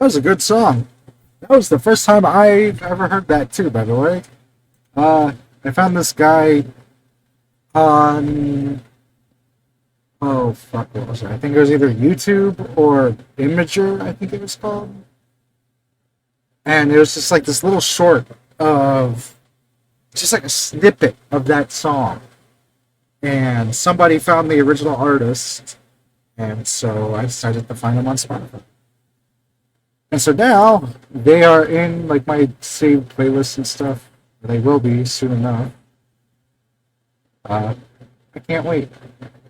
was a good song. That was the first time I've ever heard that too, by the way. Uh, I found this guy on oh fuck, what was it? I think it was either YouTube or Imager, I think it was called. And it was just like this little short of just like a snippet of that song. And somebody found the original artist, and so I decided to find them on Spotify. And so now they are in like my saved playlists and stuff. They will be soon enough. Uh, I can't wait.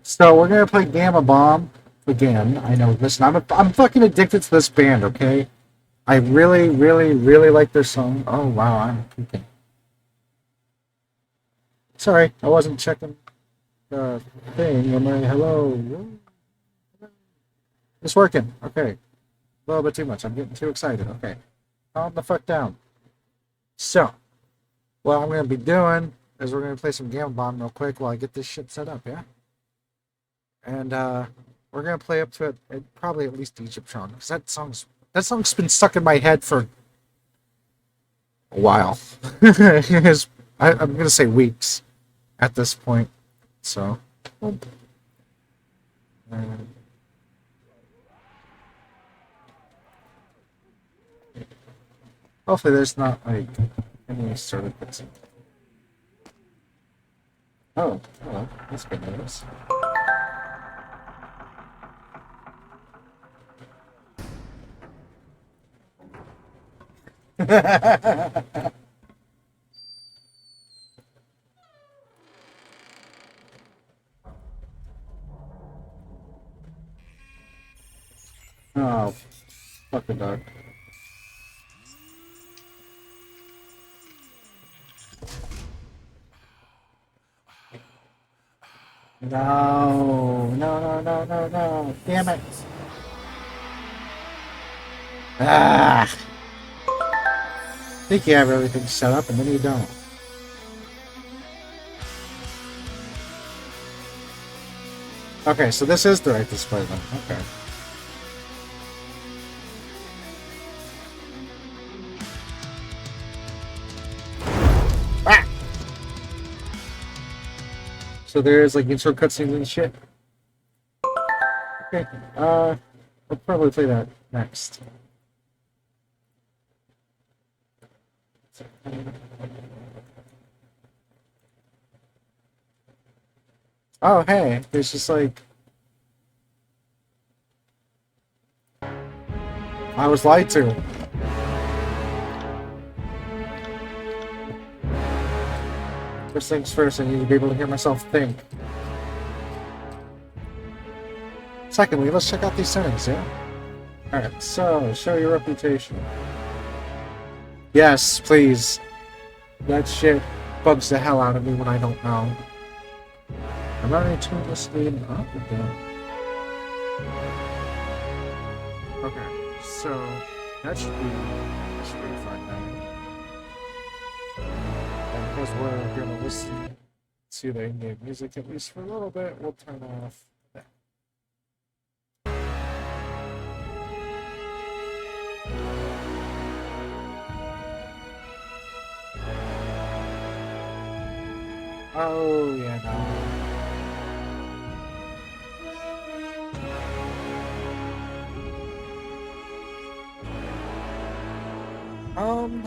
So we're gonna play Gamma Bomb again. I know. Listen, I'm fucking addicted to this band. Okay, I really, really, really like their song. Oh wow, I'm peeking. Sorry, I wasn't checking the thing. Am I hello? It's working. Okay, a little bit too much. I'm getting too excited. Okay, calm the fuck down. So, what I'm gonna be doing is we're gonna play some Gamma Bomb real quick while I get this shit set up. Yeah, and we're gonna play up to it probably at least Egypt Tron because that song's been stuck in my head for a while. I'm gonna say weeks at this point. So, uh, hopefully there's not like any sort of bits. Oh, hello. That's good news. Oh, fuck the dog. No, no, no, no, no, no. Damn it. Ah. Think you have everything set up and then you don't. Okay, so this is the right display then. Okay. Ah! So there is like intro cutscenes and shit. Okay. I'll probably play that next. Oh hey, there's just like I was lied to. First things first, I need to be able to hear myself think. Secondly, let's check out these settings, yeah? Alright, so, show your reputation. Yes, please. That shit bugs the hell out of me when I don't know. I'm already tuned this game up again. Okay, so, that should be fun now. And because we're gonna listen to the in-game music at least for a little bit, we'll turn off that. Oh, yeah, no. Um,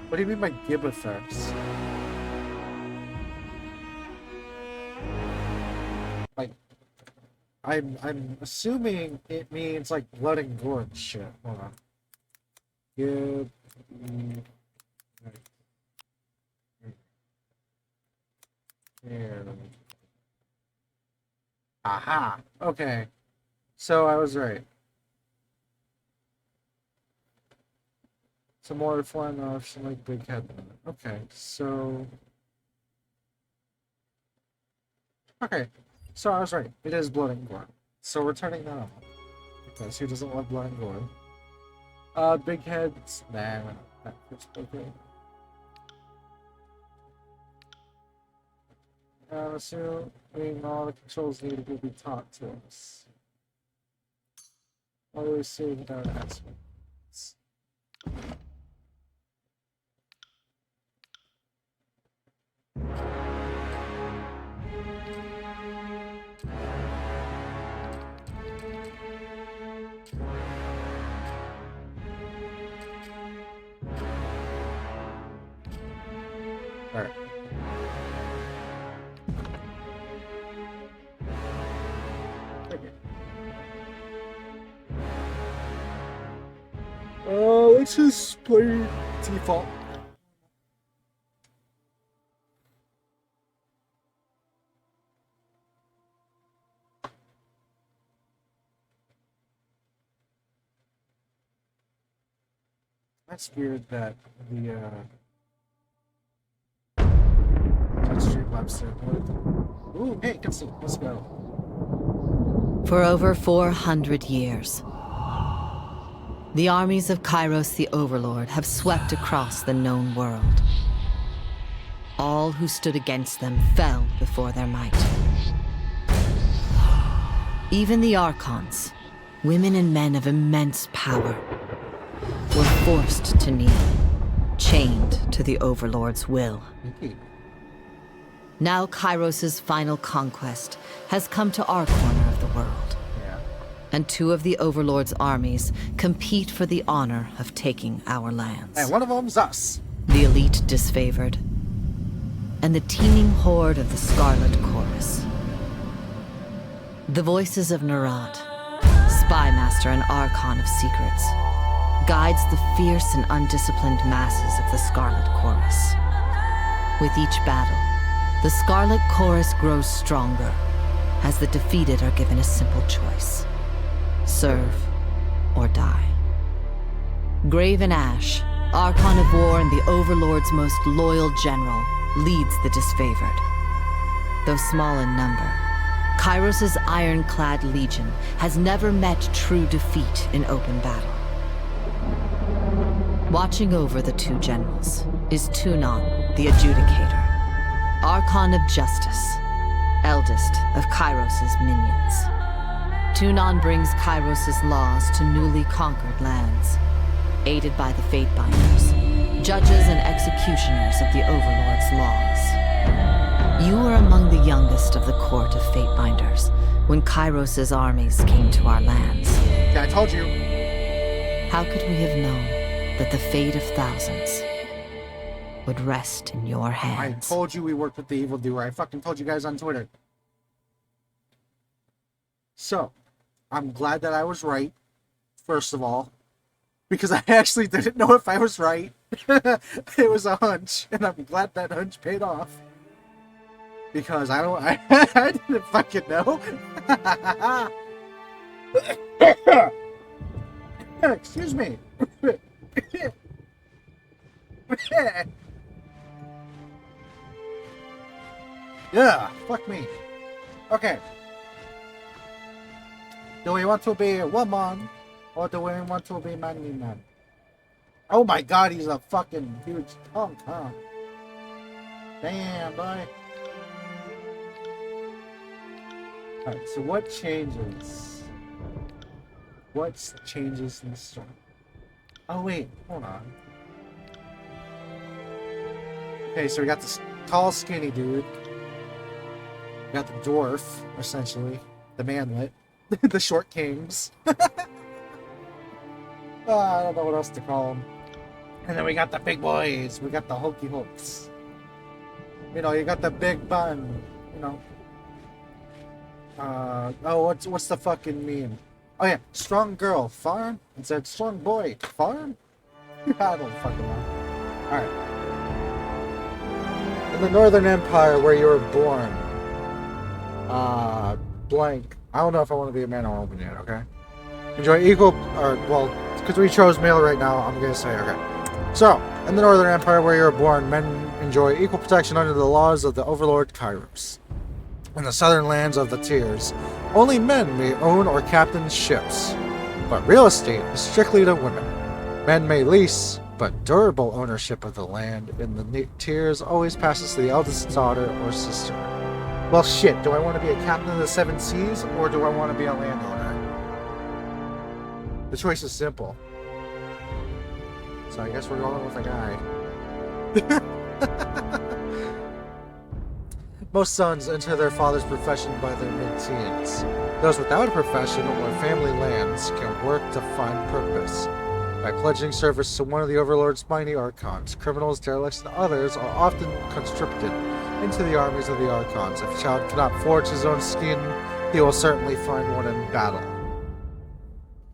what do you mean by gib effects? Like, I'm assuming it means like blood and gore and shit. Hold on. Gib. Here. Aha. Okay. So I was right. Some more flying off, some like big head. Okay. So. Okay. So I was right. It is blood and gore. So we're turning that on because who doesn't love blood and gore? Big heads. Nah, that's okay. Assuming all the controls needed will be taught to us. Always say without asking. Alright. Okay. Let's just play default. That's weird that the touchscreen website. Ooh, hey, cutscene. Let's go. For over 400 years, the armies of Kairos the Overlord have swept across the known world. All who stood against them fell before their might. Even the Archons, women and men of immense power, were forced to kneel, chained to the Overlord's will. Now Kairos' final conquest has come to our corner of the world. Yeah. And two of the Overlord's armies compete for the honor of taking our lands. And one of them's us. The elite disfavored, and the teeming horde of the Scarlet Chorus. The voices of Nerat, spymaster and Archon of secrets, guides the fierce and undisciplined masses of the Scarlet Chorus. With each battle, the Scarlet Chorus grows stronger, as the defeated are given a simple choice: serve or die. Graven Ash, Archon of War and the Overlord's most loyal general, leads the disfavored. Though small in number, Kairos' ironclad legion has never met true defeat in open battle. Watching over the two generals is Tunon, the Adjudicator, Archon of Justice, eldest of Kairos' minions. Tunon brings Kairos' laws to newly conquered lands, aided by the Fatebinders, judges and executioners of the Overlord's laws. You were among the youngest of the court of Fatebinders when Kairos' armies came to our lands. Yeah, I told you. How could we have known that the fate of thousands would rest in your hands? I told you we worked with the evildoer. I fucking told you guys on Twitter. So, I'm glad that I was right, first of all, because I actually didn't know if I was right. It was a hunch, and I'm glad that hunch paid off. Because I didn't fucking know. Excuse me. Yeah, fuck me. Okay. Do we want to be a woman, or do we want to be manly man? Oh my god, he's a fucking huge punk, huh? Damn, boy. Alright, so what changes? What changes in the story? Oh wait, hold on. Okay, so we got this tall, skinny dude. We got the dwarf, essentially. The manlet. The short kings. I don't know what else to call them. And then we got the big boys. We got the hokey hooks. You know, you got the big bun. You know. Oh, what's the fucking meme? Oh yeah, strong girl, farm? It said strong boy, farm? I don't fucking know. Alright. In the Northern Empire where you were born. Blank. I don't know if I want to be a man or a woman yet, okay? Enjoy equal, or, well, because we chose male right now, I'm gonna say, okay. So, in the Northern Empire where you were born, men enjoy equal protection under the laws of the Overlord Kairos. In the southern lands of the Tiers, only men may own or captain ships, but real estate is strictly to women. Men may lease, but durable ownership of the land in the tiers always passes to the eldest daughter or sister. Well, shit, do I want to be a captain of the Seven Seas, or do I want to be a landowner? The choice is simple. So I guess we're going with a guy. Most sons enter their father's profession by their mid-teens. Those without a profession or family lands can work to find purpose. By pledging service to one of the Overlord's mighty Archons, criminals, derelicts, and others are often conscripted into the armies of the Archons. If a child cannot forge his own skin, he will certainly find one in battle.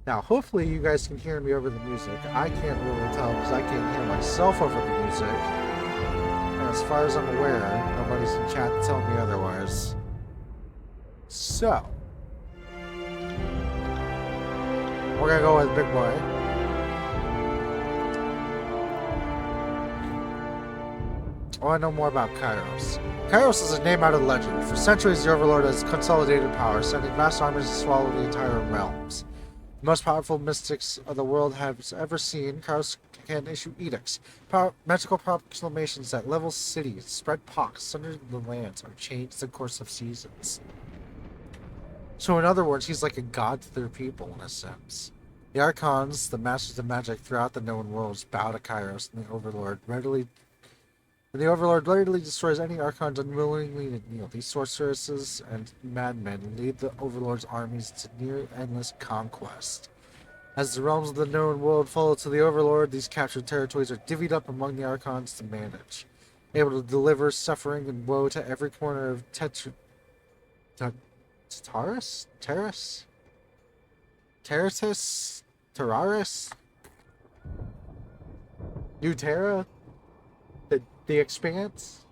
Now, hopefully you guys can hear me over the music. I can't really tell because I can't hear myself over the music. And as far as I'm aware, nobody's in chat to tell me otherwise. So, we're gonna go with Big Boy. I want to know more about Kairos. Kairos is a name out of legend. For centuries, the Overlord has consolidated power, sending vast armies to swallow the entire realms. The most powerful mystics of the world has ever seen, Kairos can issue edicts, magical proclamations that level cities, spread pox, sunder the lands, or change the course of seasons. So in other words, he's like a god to their people, in a sense. The Archons, the masters of magic throughout the known worlds, bow to Kairos, and the Overlord readily destroys any Archons unwillingly kneel. These sorceresses and madmen lead the Overlord's armies to near endless conquest. As the realms of the known world fall to the Overlord, these captured territories are divvied up among the Archons to manage, able to deliver suffering and woe to every corner of Terraris? New Terra? The Expanse?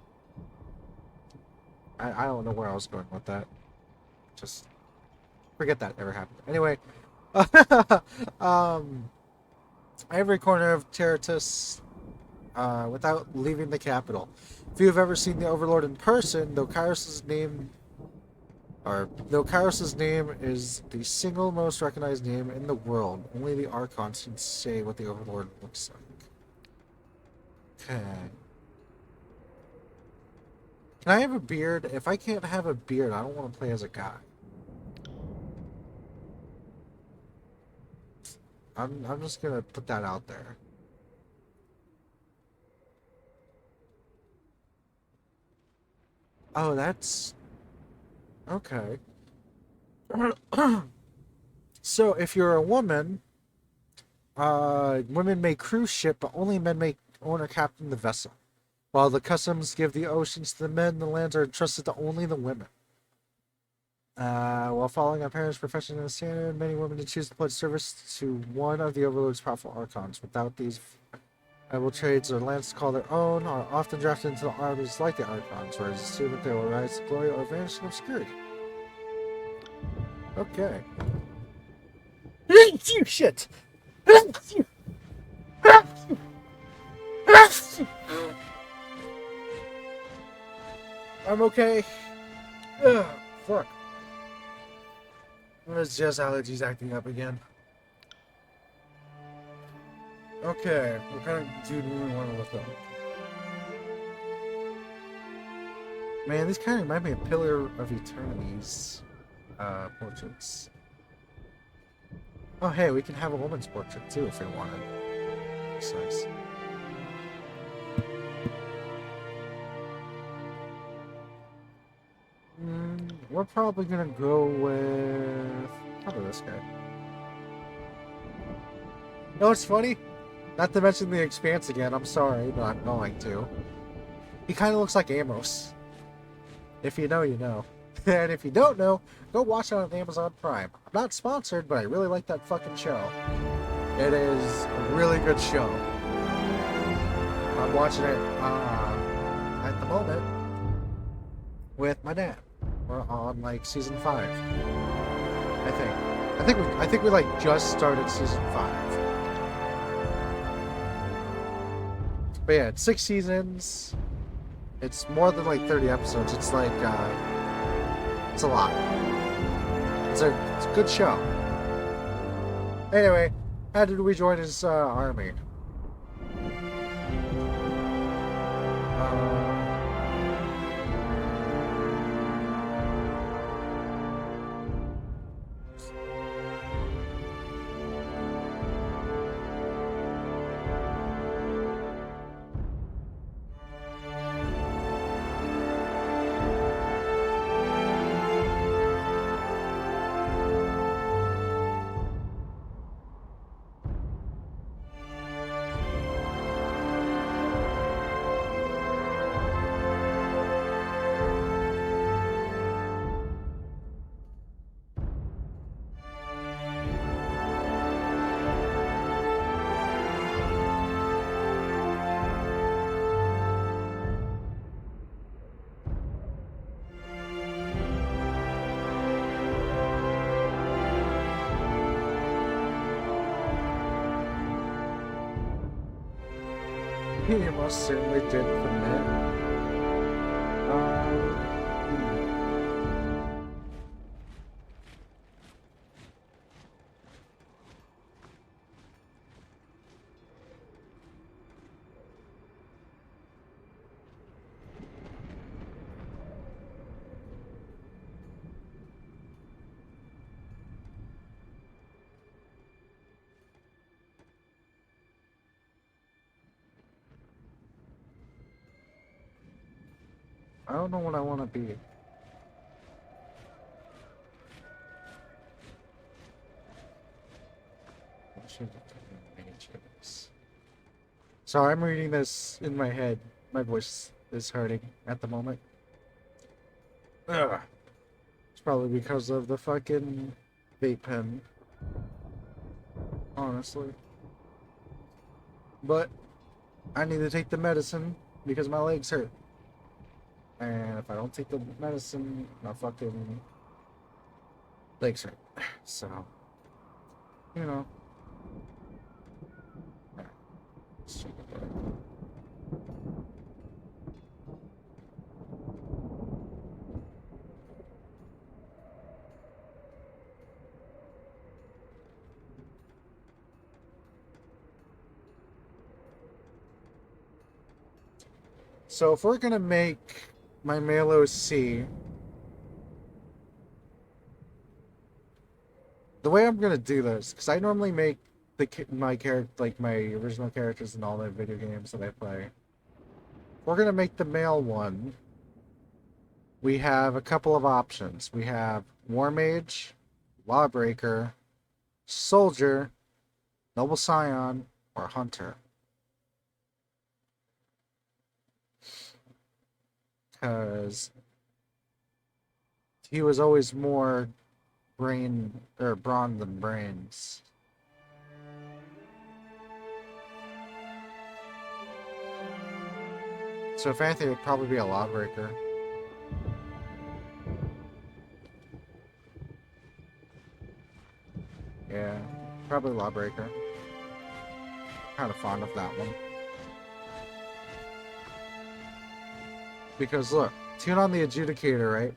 I don't know where I was going with that. Just forget that ever happened. Anyway, every corner of Terratus, without leaving the capital. If you have ever seen the Overlord in person, though Kairos' name is the single most recognized name in the world, only the Archons can say what the Overlord looks like. Okay. Can I have a beard? If I can't have a beard, I don't want to play as a guy. I'm just gonna put that out there. Oh, that's okay. So if you're a woman, women may cruise ship, but only men may own or captain the vessel. While the customs give the oceans to the men, the lands are entrusted to only the women. While following our parents' profession and standard, many women choose to pledge service to one of the Overlord's powerful Archons. Without these valuable trades or lands to call their own, are often drafted into the armies like the Archons, where it is assumed that they will rise to glory or vanish in obscurity. Okay. Shit! I'm okay. Ugh, fuck. It's just allergies acting up again. Okay, what kind of dude do we want to look up? Man, these kind of remind me of Pillar of Eternity's portraits. Oh, hey, we can have a woman's portrait too if we wanted. Looks nice. We're probably gonna go with probably this guy. You know what's funny? Not to mention the Expanse again, I'm sorry, but I'm going to. He kind of looks like Amos. If you know, you know. And if you don't know, go watch it on Amazon Prime. I'm not sponsored, but I really like that fucking show. It is a really good show. I'm watching it at the moment with my dad. We're on like season 5. I think we like just started season 5. But yeah, it's 6 seasons. It's more than like 30 episodes. It's like it's a lot. It's a good show. Anyway, How did we join his army? He most certainly did commit. I don't know what I want to be. What should I be mages? So I'm reading this in my head. My voice is hurting at the moment. Ugh. It's probably because of the fucking vape pen. Honestly. But I need to take the medicine because my legs hurt. And if I don't take the medicine, my fucking legs hurt. So, you know. Let's check it out. So if we're gonna make my male OC, the way I'm gonna do this, because I normally make my character, like my original characters in all the video games that I play. We're gonna make the male one. We have a couple of options. We have War Mage, Lawbreaker, Soldier, Noble Scion, or Hunter. Because he was always more brawn than brains. So if anything, it would probably be a Lawbreaker. Yeah, probably Lawbreaker. Kind of fond of that one. Because look, tune on the adjudicator, right?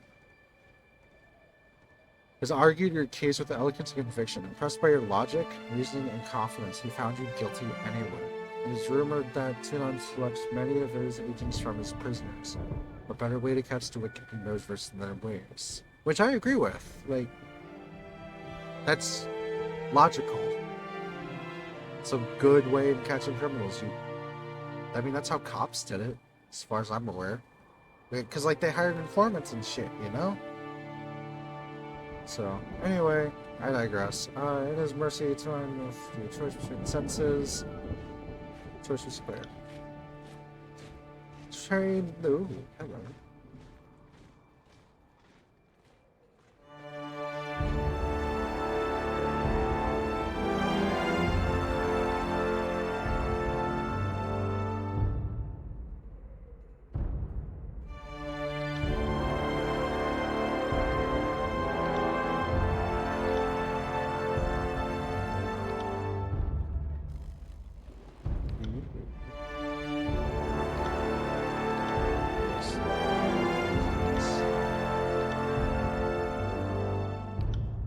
Has argued your case with elegance and conviction. Impressed by your logic, reasoning, and confidence, he found you guilty anyway. It is rumored that Tunon selects many of his agents from his prisoners. A better way to catch the wicked in those versus their ways. Which I agree with. Like, that's logical. It's a good way of catching criminals. I mean, that's how cops did it, as far as I'm aware. Because, like, they hired informants and shit, you know? So, anyway, I digress. It is mercy time with your choice between senses. Choice was clear. Train. Ooh, hello.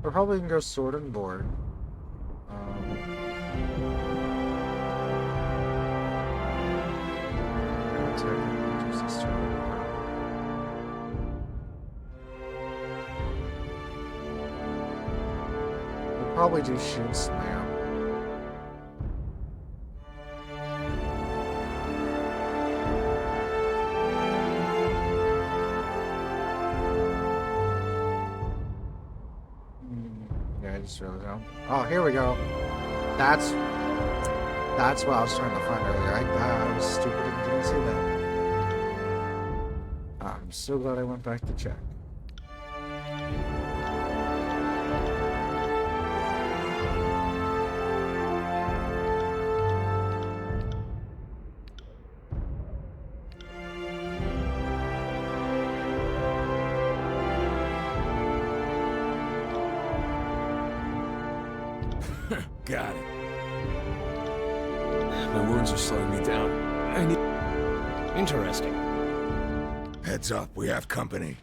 We're probably gonna go sword and board. probably do shield slam. Yeah, I just realized. Oh, here we go. That's what I was trying to find earlier. I was stupid and didn't see that. I'm so glad I went back to check. Got it. My wounds are slowing me down. I need... Interesting. Heads up, we have company.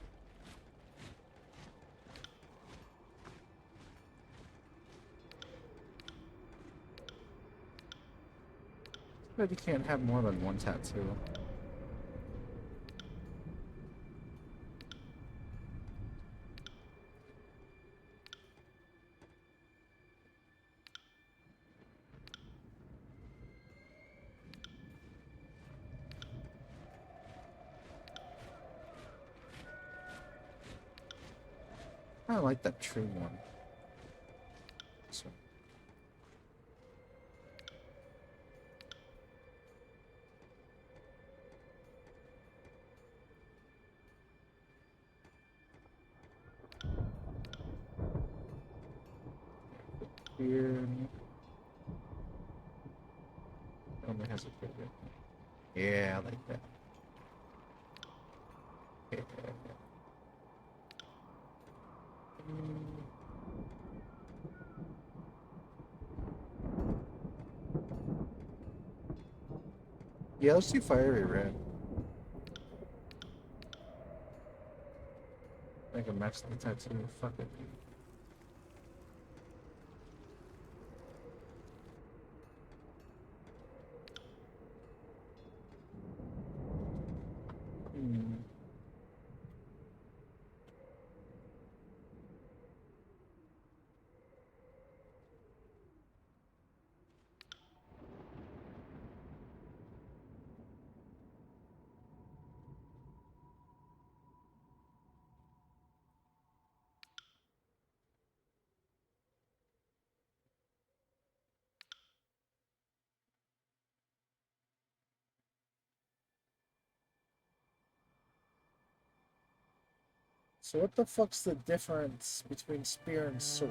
But you can't have more than one tattoo. I like that tree one. So. Here. Only has a figure. Yeah, I like that. Yeah. Yeah, let's do fiery red. I can match the tattoo. Fuck it. So what the fuck's the difference between spear and sword?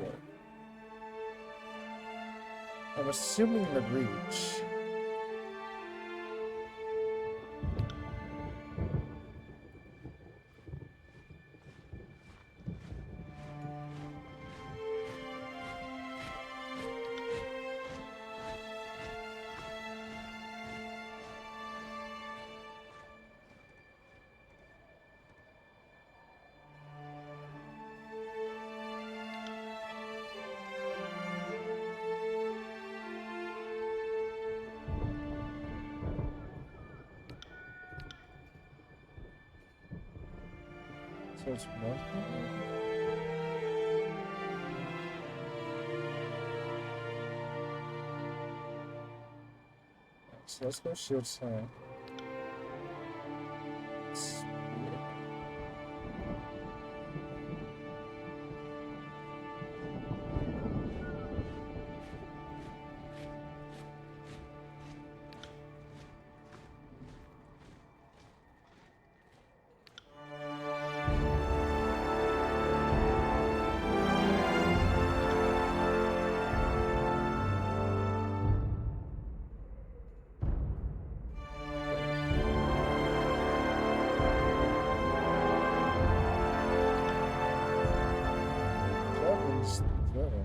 I'm assuming the reach. So it's one. So let's go shield slam.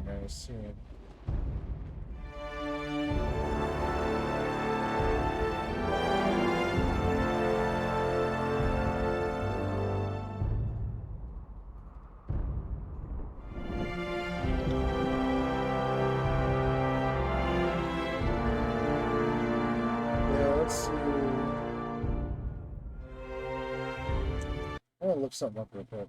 I assume. Yeah, let's see. I'm gonna look something up real quick.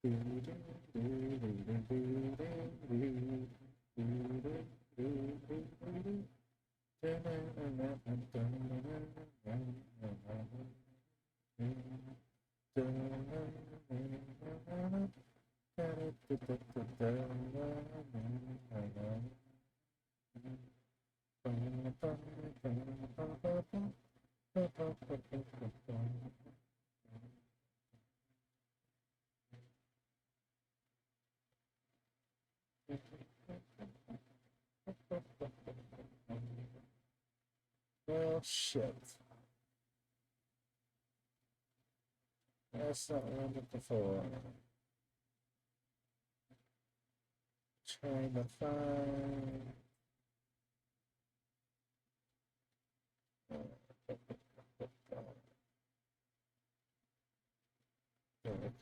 Oh shit. That's not what I'm looking for. Trying to find.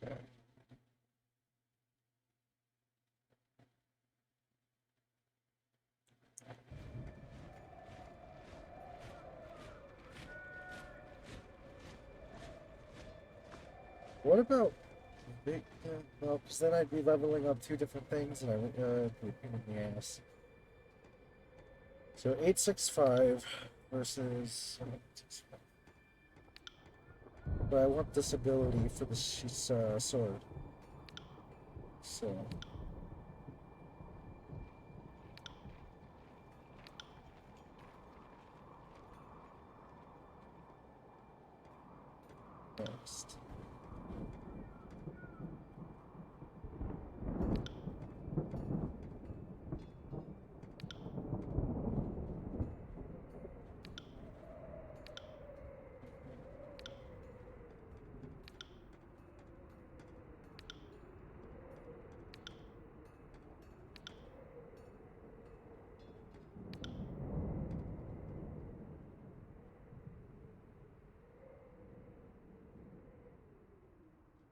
Okay. What about big? Well, because then I'd be leveling up two different things, and I would be a pain in the ass. So 865 versus 765. But I want this ability for the sword. So. Next.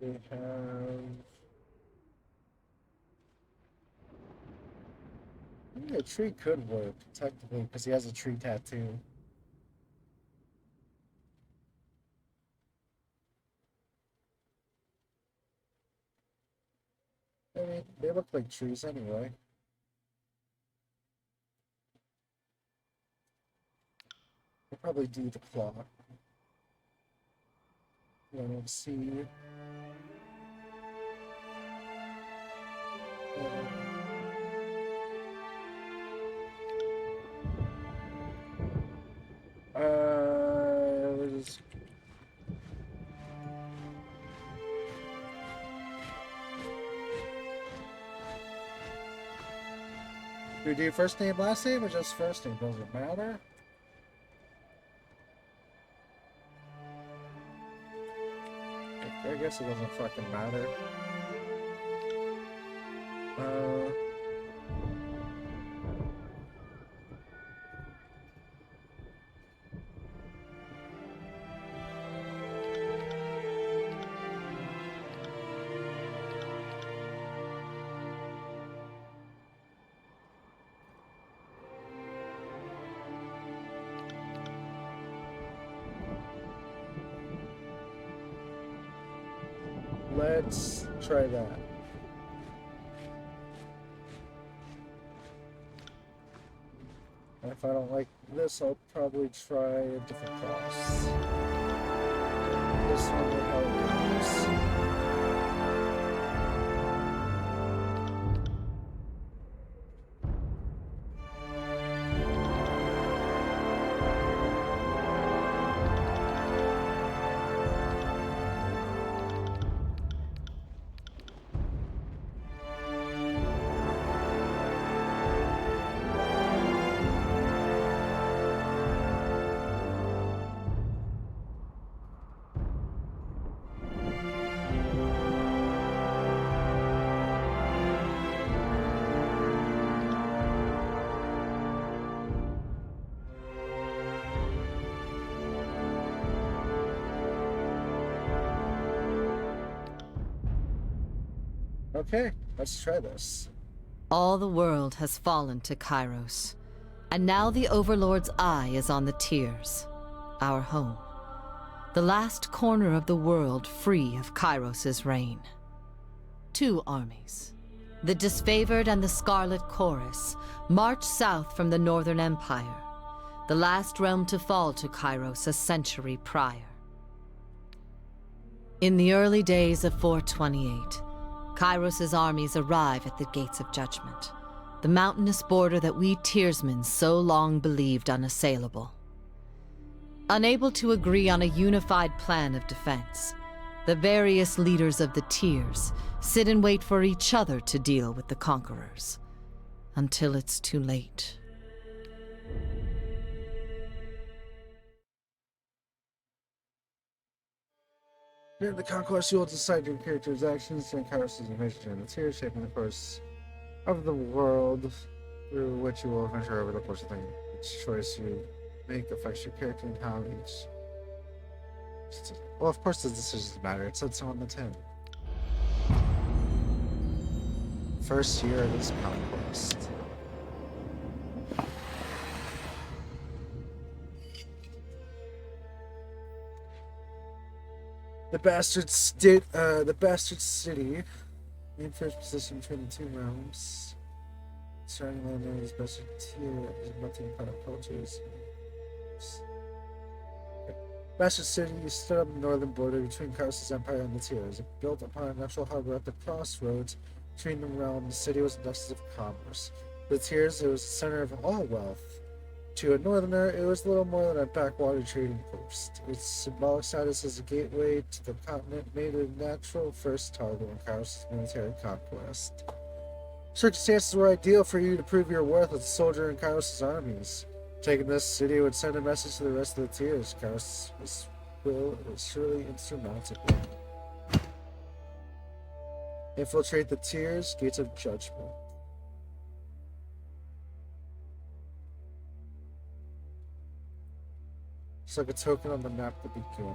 We have. I mean, a tree could work, technically, because he has a tree tattoo. I mean, they look like trees anyway. We'll probably do the claw. Let's see. Let's do we do first name, last name, or just first name? Does it matter? I guess it doesn't fucking matter. Let's try that. And if I don't like this, I'll probably try a different class. This one will help. Okay, let's try this. All the world has fallen to Kairos, and now the Overlord's eye is on the Tears, our home, the last corner of the world free of Kairos's reign. two armies. The Disfavored and the Scarlet Chorus marched south from the Northern Empire, the last realm to fall to Kairos a century prior. In the early days of 428, Kairos' armies arrive at the Gates of Judgment, the mountainous border that we Tearsmen so long believed unassailable. Unable to agree on a unified plan of defense, the various leaders of the Tears sit and wait for each other to deal with the conquerors, until it's too late. During the conquest, you will decide your character's actions and Kairos' information during the Tears, shaping the course of the world through which you will venture over the course of time. Each choice you make affects your character and how each... Well, of course the decisions matter. It said so on the tin. First year of this conquest. The bastard city, in first position between the two realms. Surrounding land known as bastard tier is melting pot of cultures. Bastard City stood on the northern border between Kairos' empire and the Tears. Built upon a natural harbor at the crossroads between the realms, the city was a nexus of commerce. For the Tears, it was the center of all wealth. To a northerner, it was little more than a backwater trading post. Its symbolic status as a gateway to the continent made it a natural first target in Kairos' military conquest. Circumstances were ideal for you to prove your worth as a soldier in Kairos' armies. Taking this city would send a message to the rest of the Tears. Kairos' will is surely insurmountable. Infiltrate the Tears, Gates of Judgment. It's like a token on the map to begin.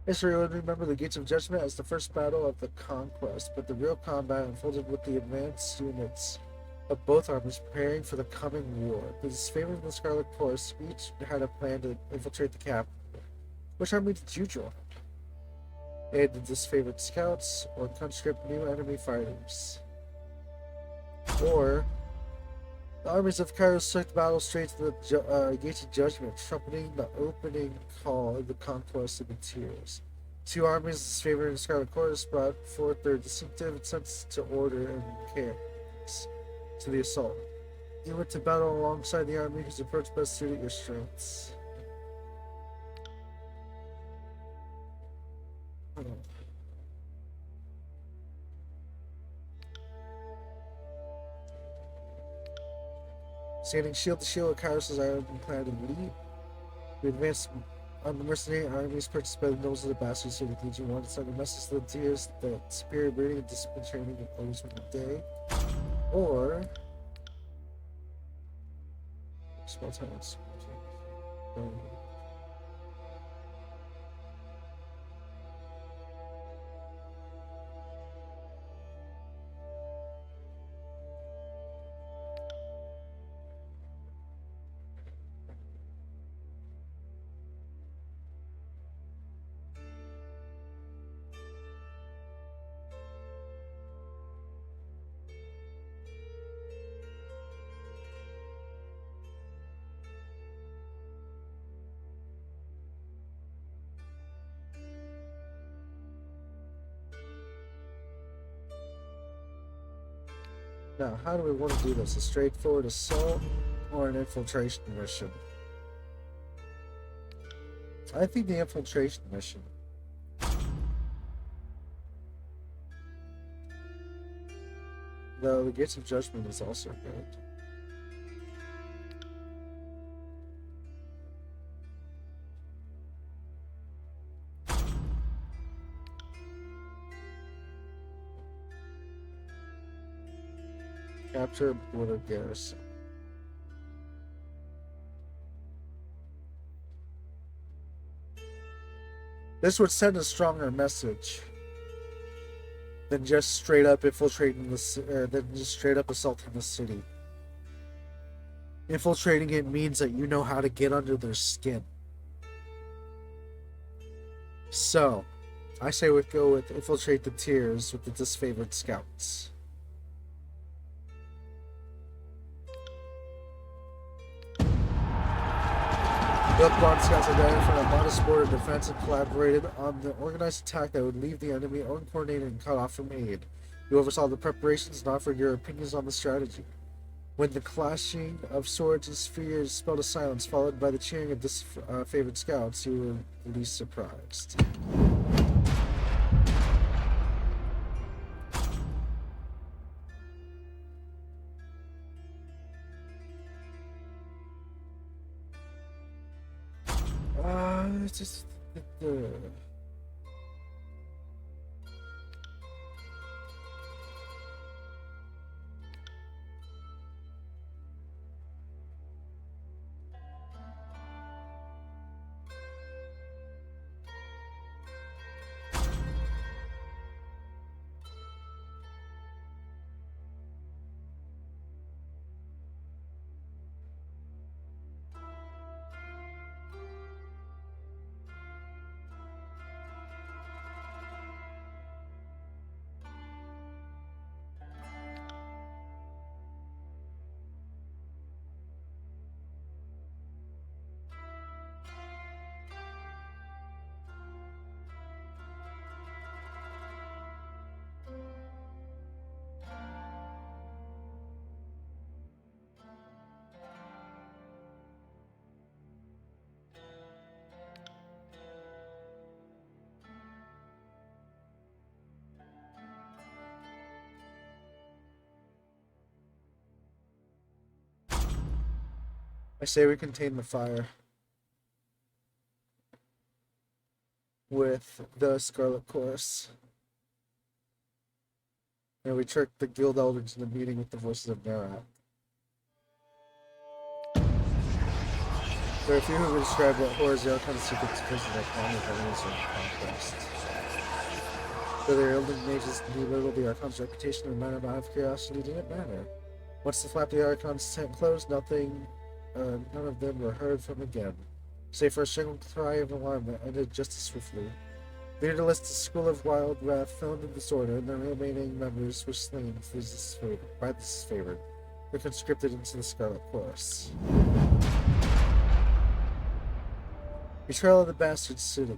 History would remember the Gates of Judgment as the first battle of the conquest, but the real combat unfolded with the advanced units of both armies preparing for the coming war. The Disfavored and the Scarlet Chorus each had a plan to infiltrate the capital. Which army did you join? Aid the Disfavored scouts, or conscript new enemy fighters? Or the armies of Kairos took the battle straight to the Gates of Judgment, trumpeting the opening call of the conquest of the Tears. Two armies, Disfavored and Scarlet Chorus, brought forth their distinctive sense to order and chaos to the assault. You went to battle alongside the army whose approach best suited your strengths. Standing shield to shield with Kairos' ironclad elite, we advanced on the mercenary armies purchased by the nobles of the Bastard City. Legion 1 sent a message to the Tears that superior breeding and discipline training would always win the day. Or spell talents. Now, how do we want to do this? A straightforward assault or an infiltration mission? I think the infiltration mission. Though the Gates of Judgment is also good. Capture border garrison. This would send a stronger message than just straight up infiltrating than just straight up assaulting the city. Infiltrating it means that you know how to get under their skin. So, I say we go with infiltrate the tiers with the disfavored scouts. The Upbound scouts identified a modest border defense and collaborated on the organized attack that would leave the enemy uncoordinated and cut off from aid. You oversaw the preparations and offered your opinions on the strategy. When the clashing of swords and spears spelled a silence, followed by the cheering of disfavored scouts, you were least surprised. It's just I say we contain the fire with the Scarlet Chorus. And we tricked the guild elders into meeting with the voices of Narat. There are a few who describe what horrors the Archon's secrets because of their common enemies of conquest. Though their elder mages belittled the Archon's reputation and might not have curiosity didn't matter. Once the flap of the Archon's tent closed, none of them were heard from again, save for a single cry of alarm that ended just as swiftly. Leaderless, the school of Wild Wrath fell into disorder, and the remaining members were slain by the disfavored, were conscripted into the Scarlet Chorus. Betrayal of the Bastard City.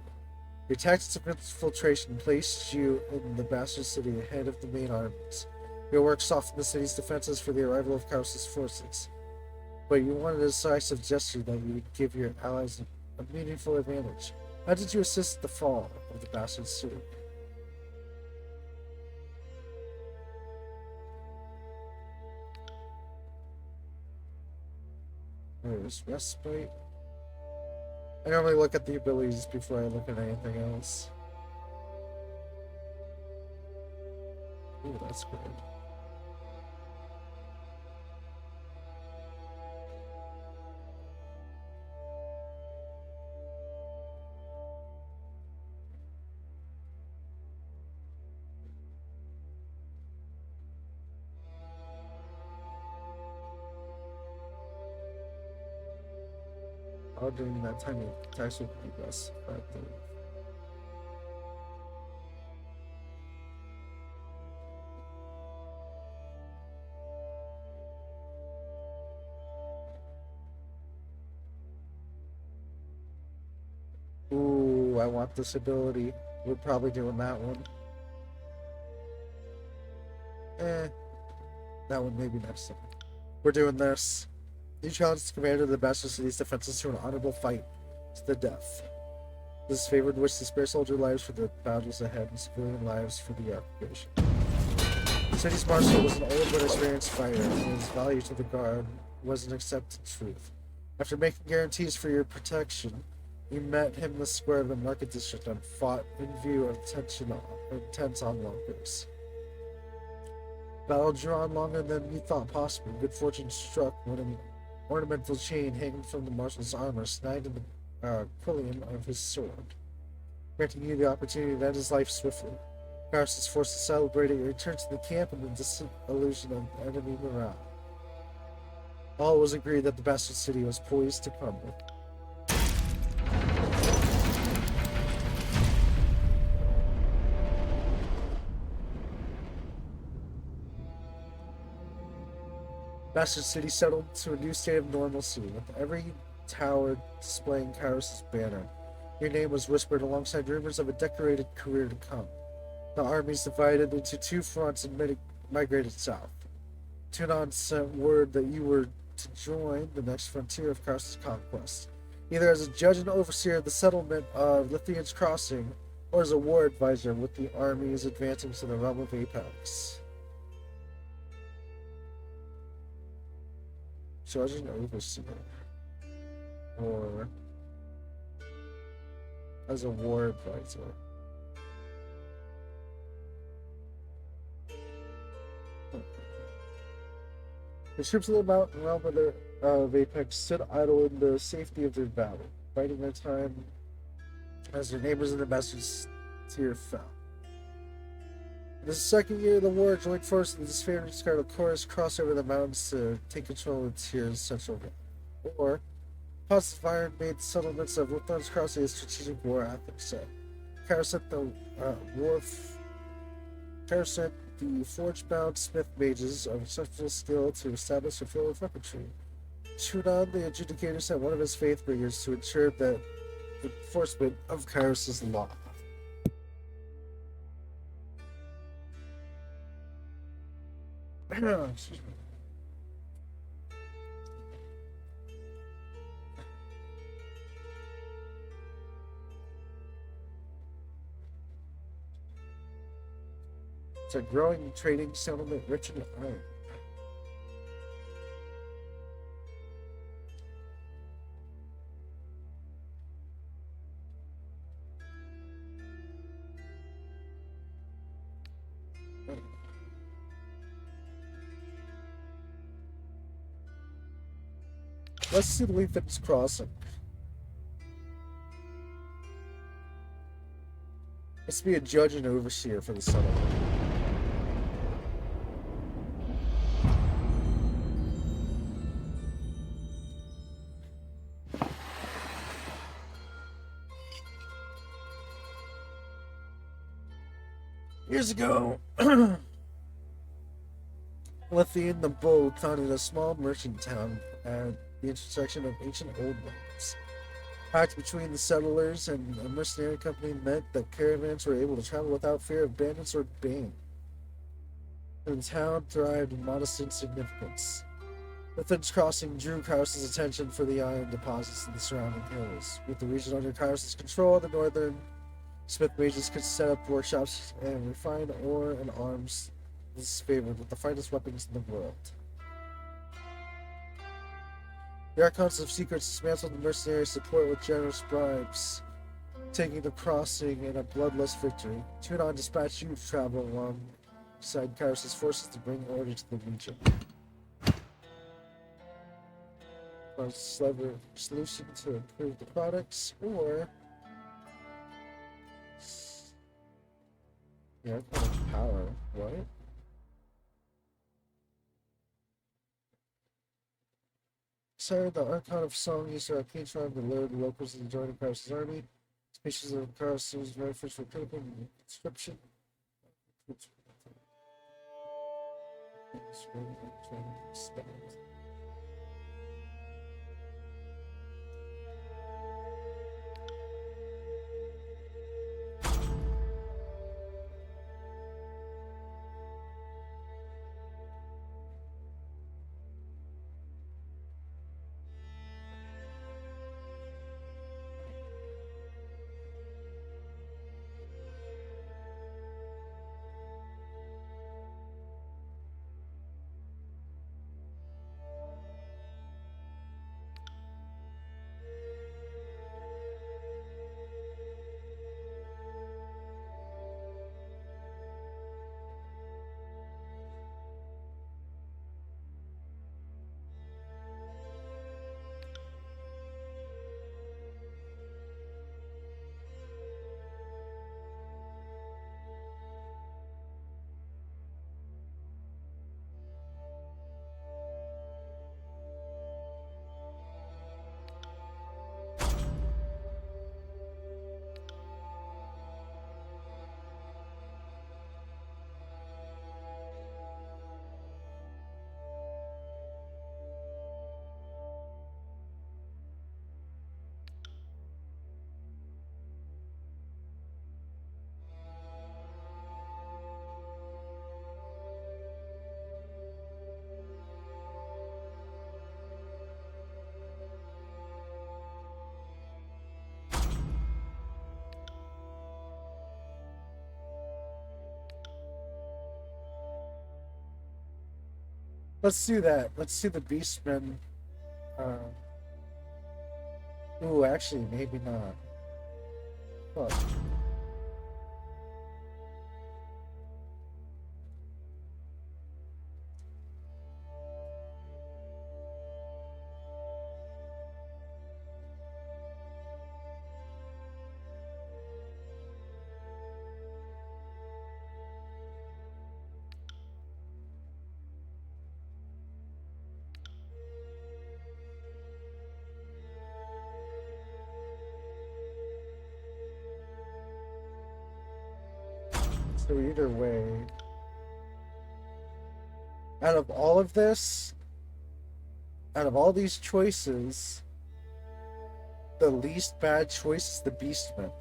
Your tactics of infiltration placed you in the Bastard City ahead of the main armies. Your work softened the city's defenses for the arrival of Kaos' forces. But you wanted a decisive gesture that you would give your allies a meaningful advantage. How did you assist the fall of the Bastard City? There's respite. I normally look at the abilities before I look at anything else. Ooh, that's good. During that time, attacks would be less effective. Ooh, I want this ability. We're probably doing that one. That one maybe next time. We're doing this. You challenge the commander of the Bastard City's defenses to an honorable fight to the death. This favored wish to spare soldier lives for the battles ahead and civilian lives for the occupation. The city's marshal was an old but experienced fighter, and his value to the guard was an accepted truth. After making guarantees for your protection, you met him in the square of the market district and fought in view of intense onlookers. Battle drew on longer than you thought possible. Good fortune struck when an ornamental chain hanging from the marshal's armor snagged in the quillion of his sword. granting you the opportunity to end his life swiftly. Garrus is forced to celebrate a return to the camp and the disillusion of enemy morale. All was agreed that the Bastard City was poised to crumble. Bastard City settled to a new state of normalcy, with every tower displaying Kairos' banner. Your name was whispered alongside rumors of a decorated career to come. The armies divided into two fronts and migrated south. Tunon sent word that you were to join the next frontier of Kairos' conquest, either as a judge and overseer of the settlement of Lithian's Crossing, or as a war advisor with the armies advancing to the realm of Apex. Judge and overseer, or as a war advisor. The troops of the mountain realm of Apex stood idle in the safety of their valley, biding their time as their neighbors in the Bastard's tier fell. In the second year of the war, joint forces of the disfavored Scarlet Chorus crossed over the mountains to take control of Tyr's central realm. Or, positive iron made the settlements of Lithian's Crossing a strategic war ethic set. Kara sent the forge-bound smith mages of exceptional skill to establish a field of weaponry. Chunan, the adjudicator, sent one of his faith-bringers to ensure that the enforcement of Kairos' law. Excuse me. It's a growing trading settlement rich in iron. Let's see Lethan's Crossing. Let's be a judge and overseer for the settlement. Years ago, Lithian the Bull founded a small merchant town at the intersection of ancient old lands. Pact between the settlers and a mercenary company meant that caravans were able to travel without fear of bandits or bane. The town thrived in modest insignificance. Lithian's Crossing drew Kairos' attention for the iron deposits in the surrounding hills. With the region under Kairos' control, the northern smith mages could set up workshops and refine ore and arms. This is favored with the finest weapons in the world. The Archons of Secrets dismantled the mercenary support with generous bribes, taking the crossing in a bloodless victory. Tunon dispatched you to travel alongside Kairos' forces to bring order to the region. A clever solution to improve the products, or yeah, power. What? Sire, the Archon of Song used her arcane charm to lure the locals into joining Kairos' army. Species of Kairos' very first for critical conscription. Let's do that. Let's do the Beastmen. Uh, ooh, actually, maybe not. Fuck. So either way, out of all of this, out of all these choices, the least bad choice is the Beastman.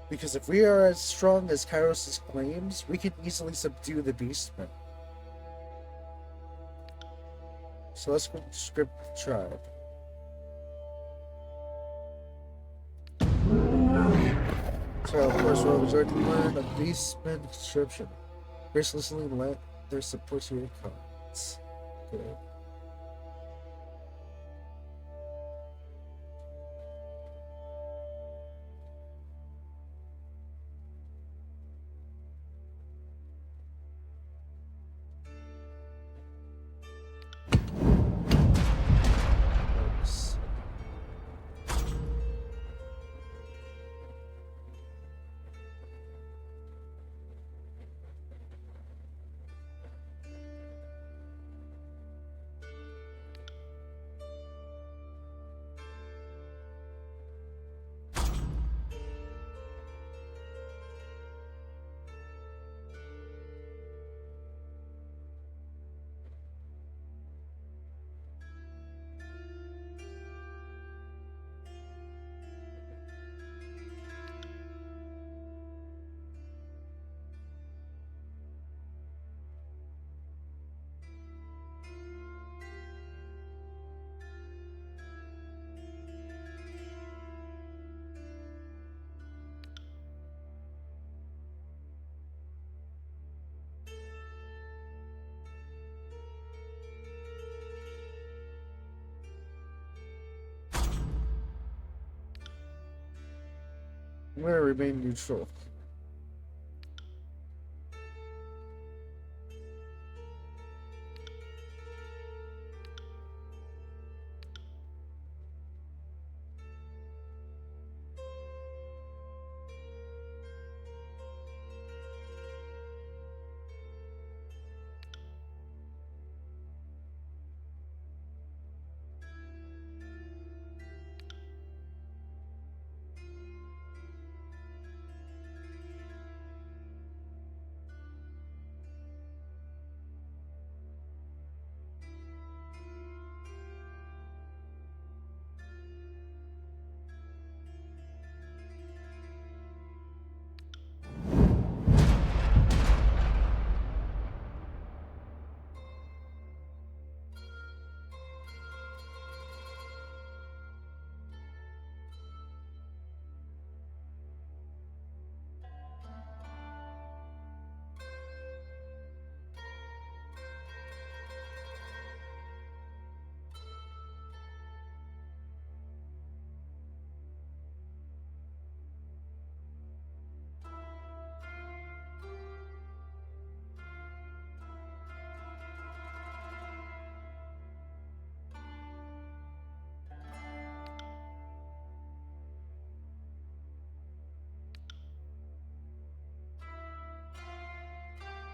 Because if we are as strong as Kairos' claims, we can easily subdue the Beastman. So let's go script the tribe. So of course we'll resort to learn a Beastman description. Mercilessly let their support to your comments. Good. Nice. I'm gonna remain neutral.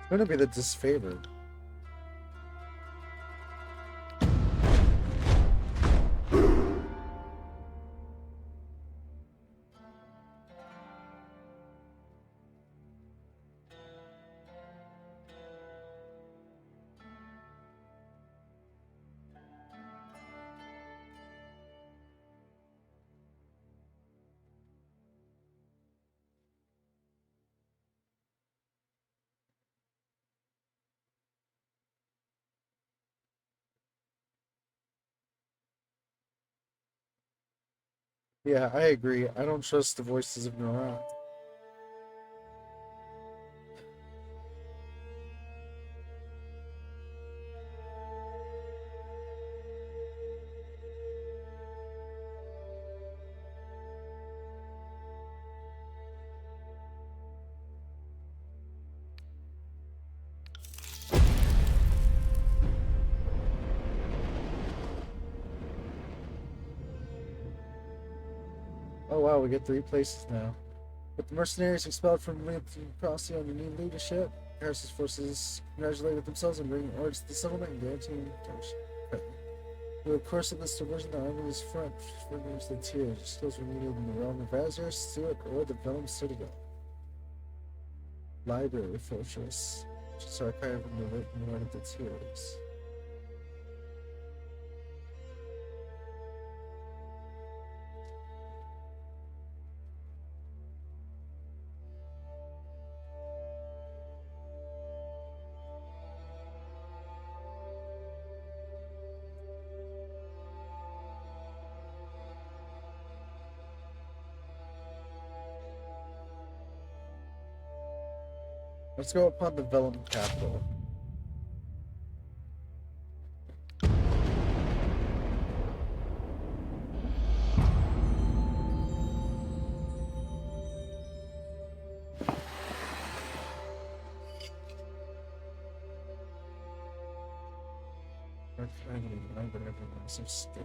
It's gonna be the disfavored. Yeah, I agree. I don't trust the voices of Nora. Oh wow, we get 3 places now. With the mercenaries expelled from Procy under new leadership, Harris's forces congratulated themselves on bringing order to the settlement and guaranteeing protection. Through the course of this diversion, the enemy's front furthers the tiers. Skills were needed in the realm of Azure, Stewart, or the Venom Citadel. Library Fortress, which is archived in one of the tiers. Let's go upon the Vellum capital. I don't even remember everyone so still.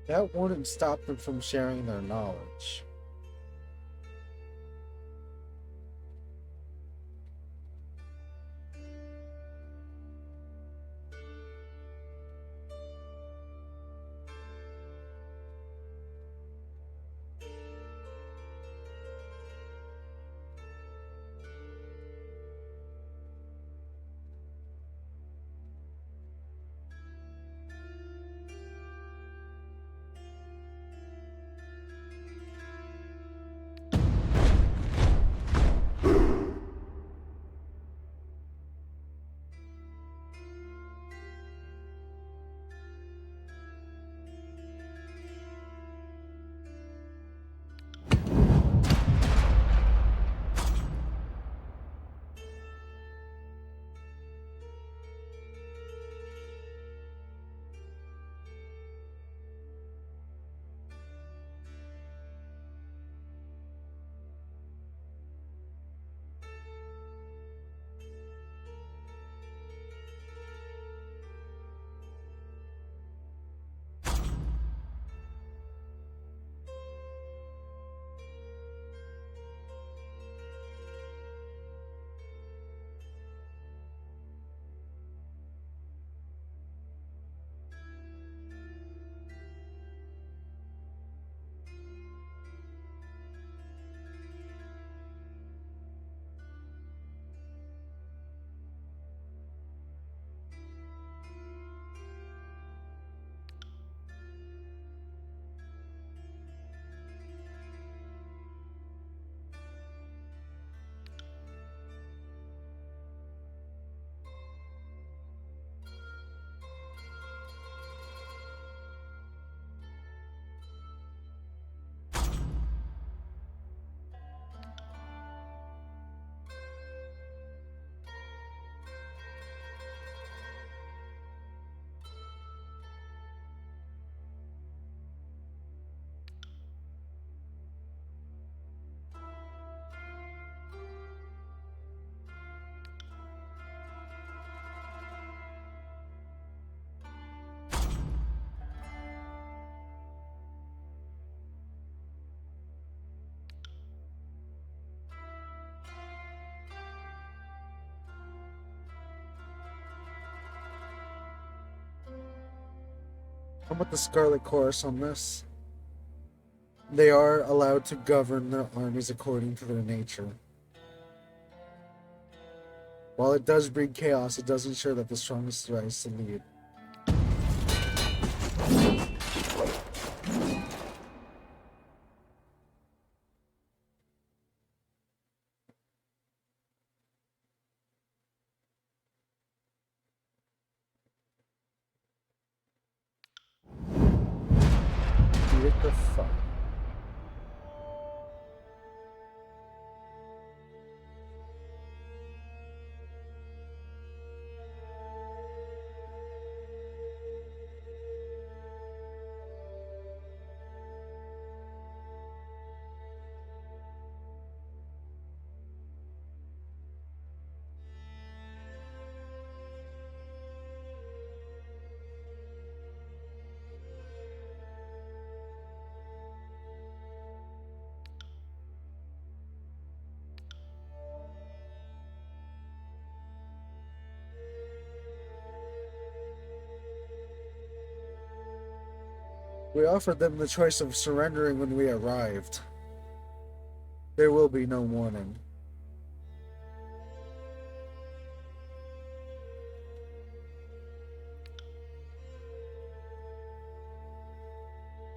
That wouldn't stop them from sharing their knowledge. I'm with the Scarlet Chorus on this. They are allowed to govern their armies according to their nature. While it does breed chaos, it does ensure that the strongest rise to lead. What the fuck? We offered them the choice of surrendering when we arrived. There will be no warning.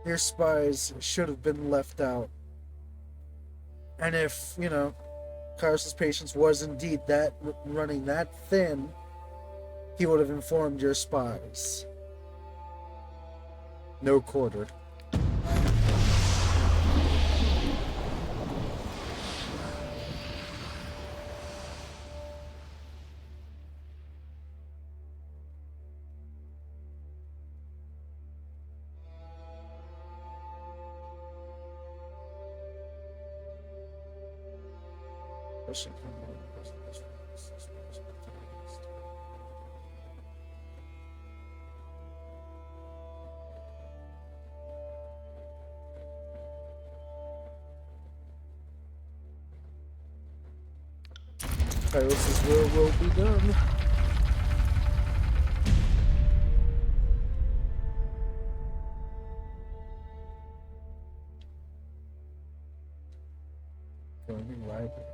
Your spies should have been left out. And if, Kairos' patience was indeed running that thin, he would have informed your spies. No quarter. Kairos' will be done. Joining library.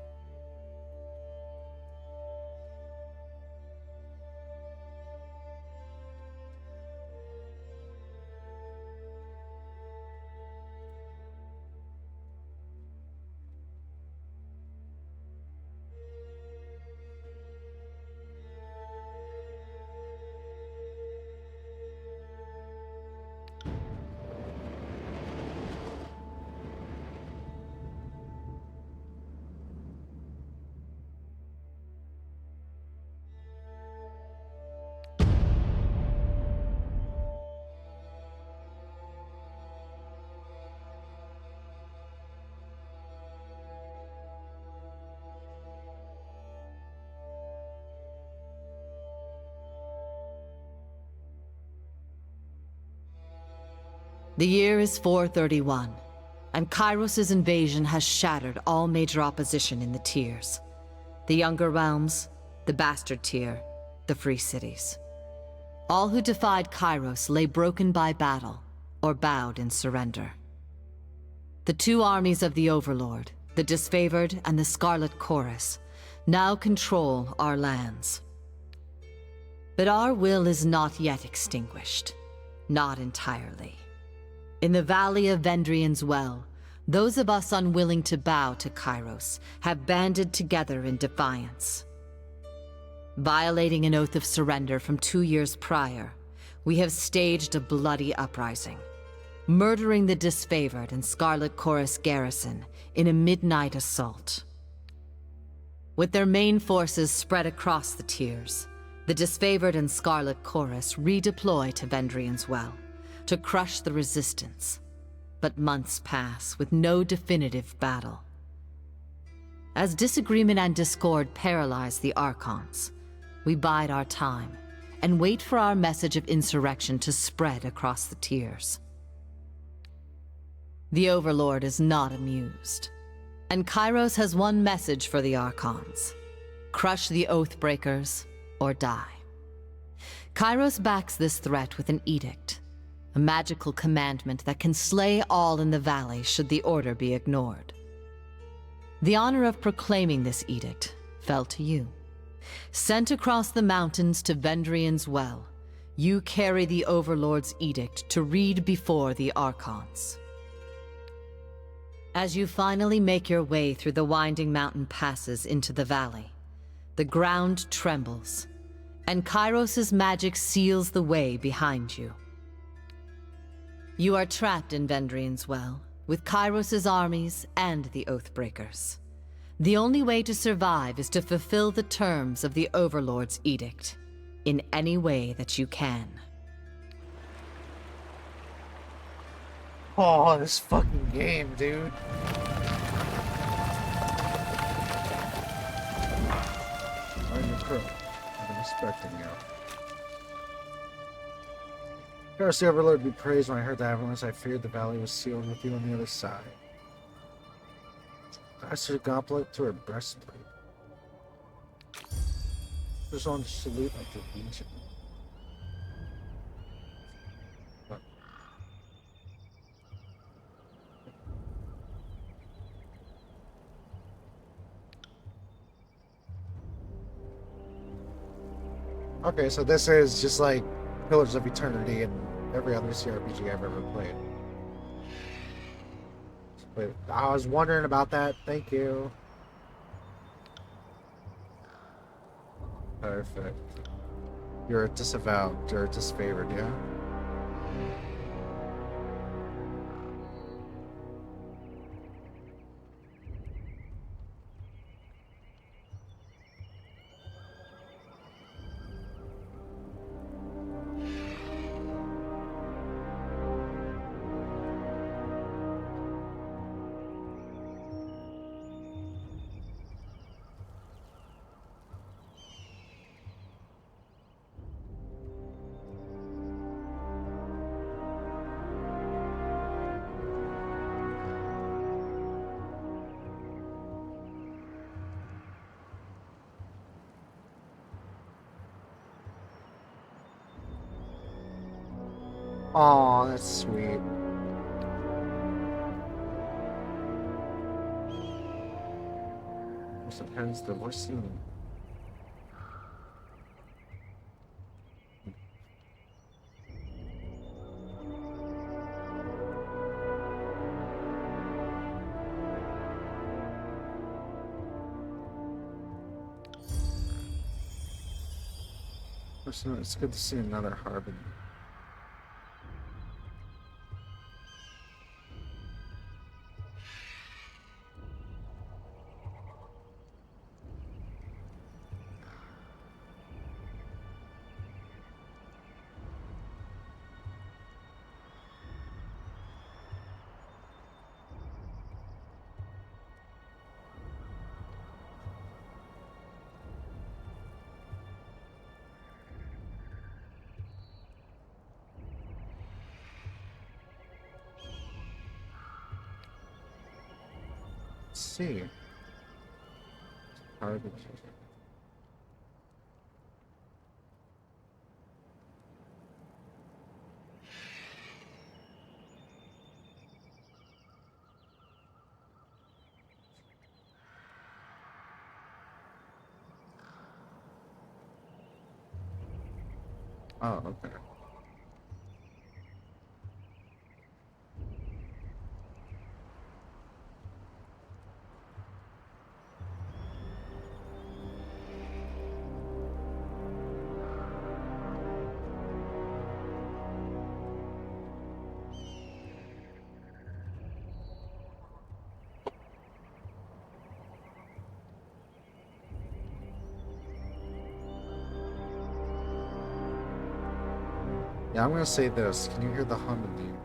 The year is 431, and Kairos' invasion has shattered all major opposition in the tiers. The Younger Realms, the Bastard Tier, the Free Cities. All who defied Kairos lay broken by battle, or bowed in surrender. The two armies of the Overlord, the Disfavored and the Scarlet Chorus, now control our lands. But our will is not yet extinguished. Not entirely. In the Valley of Vendrian's Well, those of us unwilling to bow to Kairos have banded together in defiance. Violating an oath of surrender from 2 years prior, we have staged a bloody uprising, murdering the Disfavored and Scarlet Chorus garrison in a midnight assault. With their main forces spread across the tiers, the Disfavored and Scarlet Chorus redeploy to Vendrian's Well to crush the resistance, but months pass with no definitive battle. As disagreement and discord paralyze the Archons, we bide our time and wait for our message of insurrection to spread across the tiers. The Overlord is not amused, and Kairos has one message for the Archons: crush the Oathbreakers or die. Kairos backs this threat with an edict, a magical commandment that can slay all in the valley should the order be ignored. The honor of proclaiming this edict fell to you. Sent across the mountains to Vendrian's Well, you carry the Overlord's edict to read before the Archons. As you finally make your way through the winding mountain passes into the valley, the ground trembles, and Kairos' magic seals the way behind you. You are trapped in Vendrian's Well, with Kairos' armies and the Oathbreakers. The only way to survive is to fulfill the terms of the Overlord's edict, in any way that you can. Oh, this fucking game, dude. I'm your crew. I've been expecting you. Curse the Overlord be praised. When I heard the avalanche, I feared the valley was sealed with you on the other side. Passed her goblet to her breastplate. There's on salute like the ancient. Okay, so this is just like Pillars of Eternity and every other CRPG I've ever played. Wait, I was wondering about that. Thank you. Perfect. You're a disavowed or disfavored, yeah? Oh, that's sweet. Sometimes the voicing. It's good to see another Harbinger. See. Harbinger. Oh, okay. Yeah, I'm gonna say this. Can you hear the hum in you?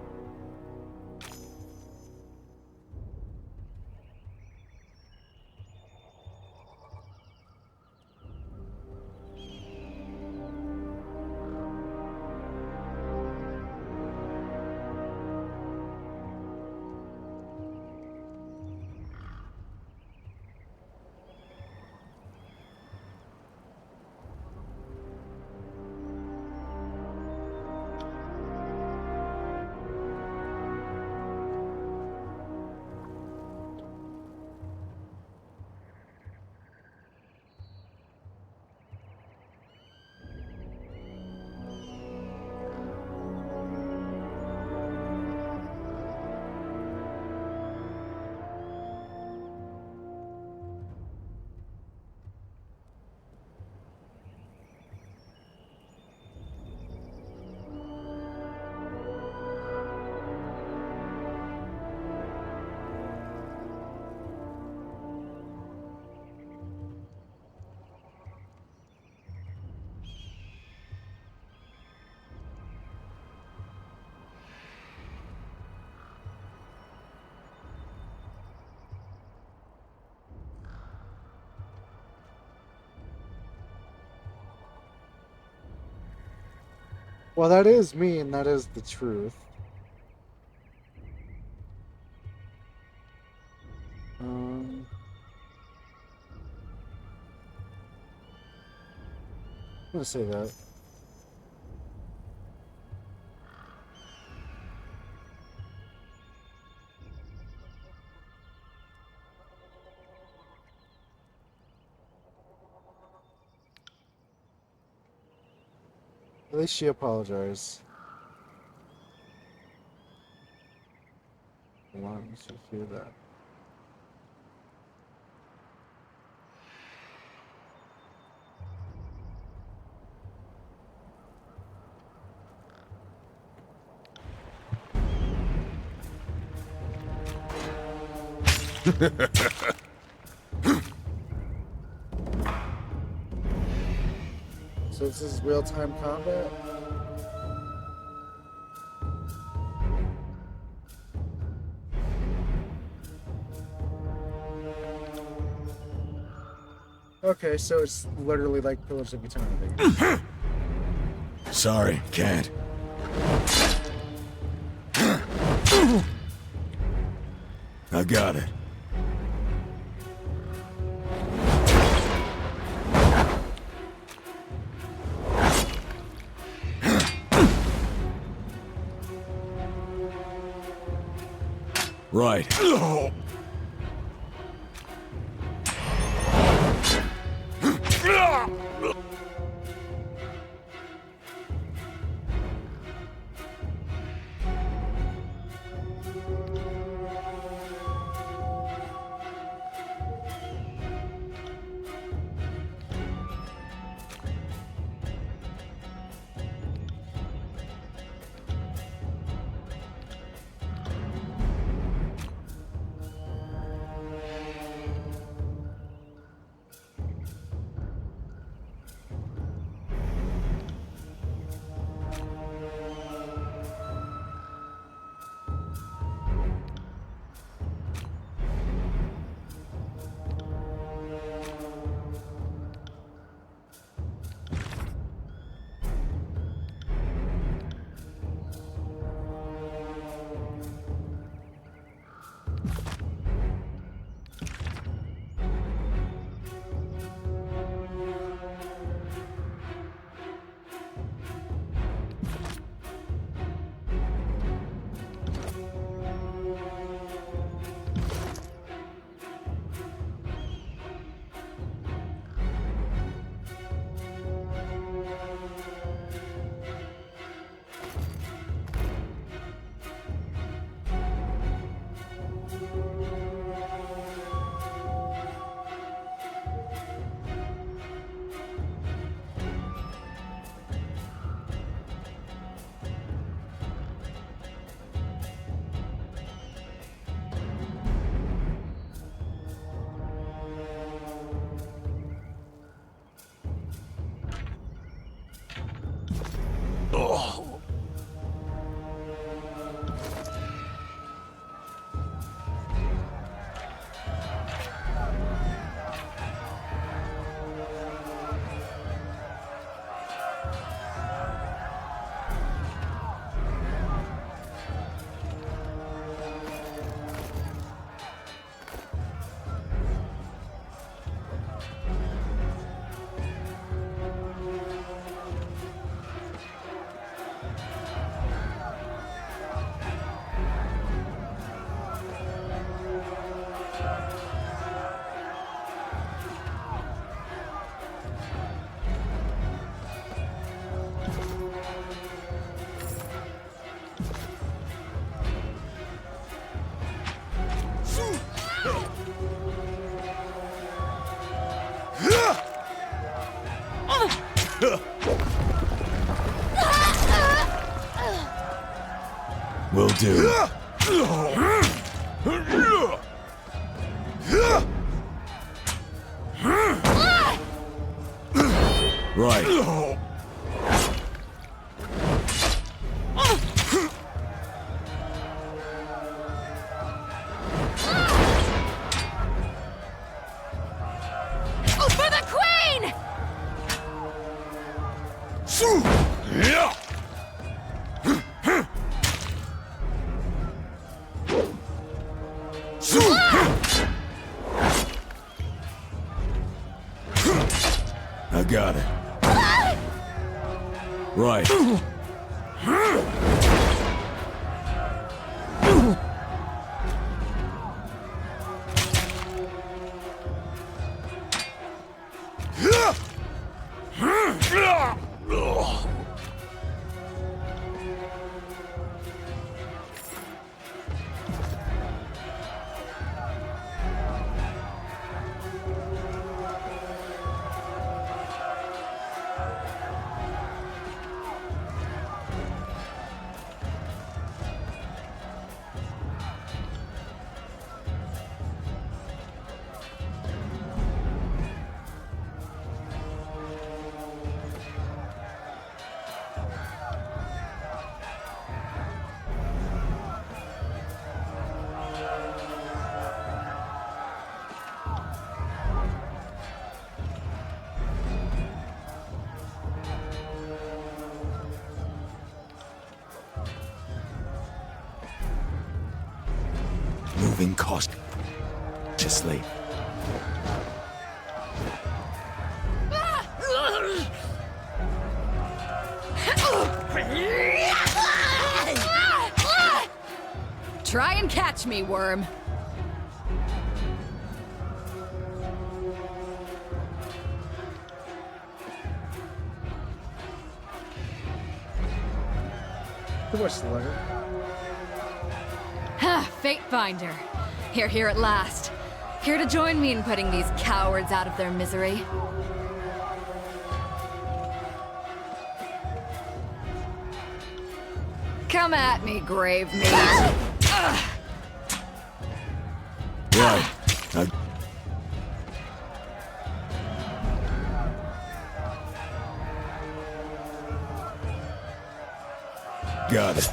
Well, that is me, and that is the truth. I'm gonna say that. At least she apologized. Hold on, let's just hear that. So this is real-time combat? Okay, so it's literally like Pillars of Eternity. Sorry, can't. I got it. Right. Will do. Right. For the Queen! I got it. Right. Moving cautiously. Try and catch me, worm. Too much slugger. Ha! Fate Finder. Here at last. Here to join me in putting these cowards out of their misery. Come at me, grave meat. Right. I got it.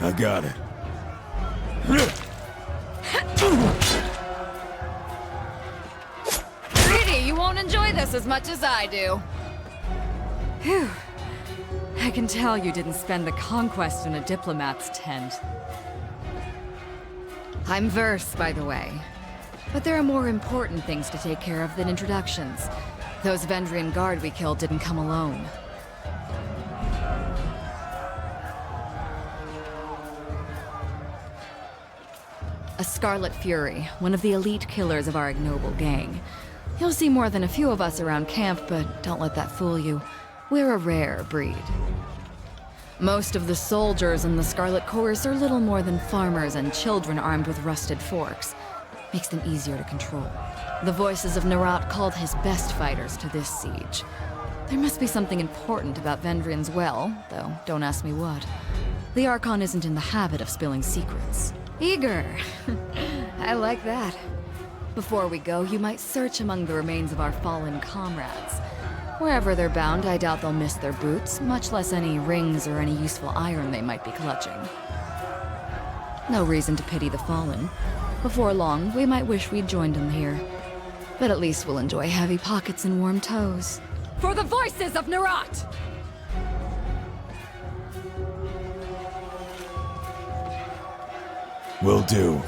I got it. Greedy, you won't enjoy this as much as I do. Phew. I can tell you didn't spend the conquest in a diplomat's tent. I'm Verse, by the way. But there are more important things to take care of than introductions. Those Vendrian guard we killed didn't come alone. A Scarlet Fury, one of the elite killers of our ignoble gang. You'll see more than a few of us around camp, but don't let that fool you. We're a rare breed. Most of the soldiers in the Scarlet Chorus are little more than farmers and children armed with rusted forks. Makes them easier to control. The voices of Nerat called his best fighters to this siege. There must be something important about Vendrian's well, though don't ask me what. The Archon isn't in the habit of spilling secrets. Eager! I like that. Before we go, you might search among the remains of our fallen comrades. Wherever they're bound, I doubt they'll miss their boots, much less any rings or any useful iron they might be clutching. No reason to pity the fallen. Before long, we might wish we'd joined them here. But at least we'll enjoy heavy pockets and warm toes. For the voices of Nerat! Will do.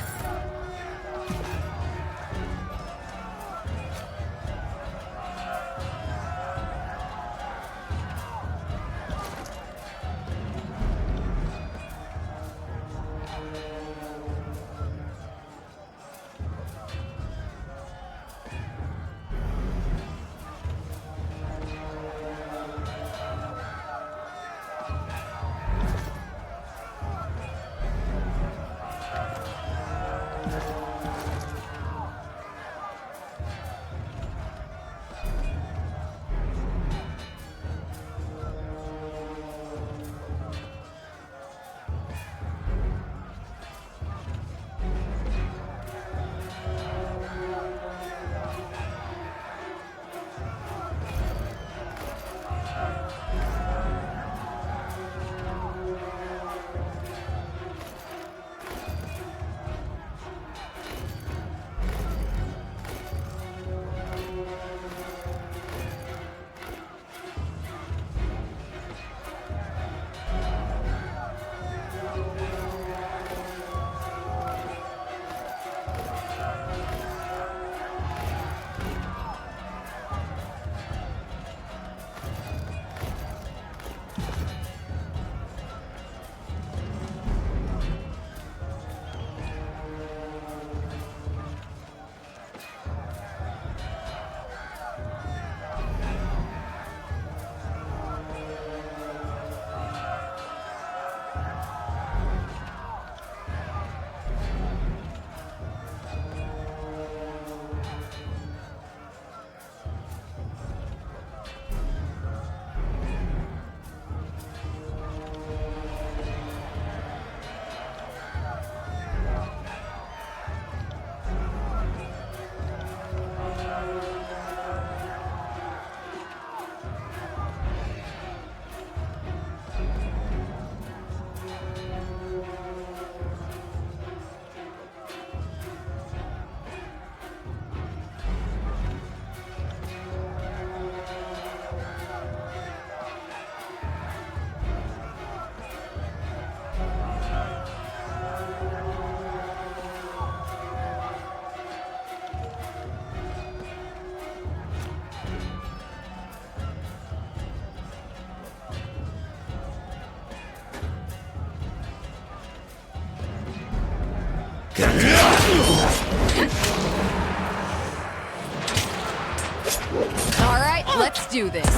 All right, let's do this.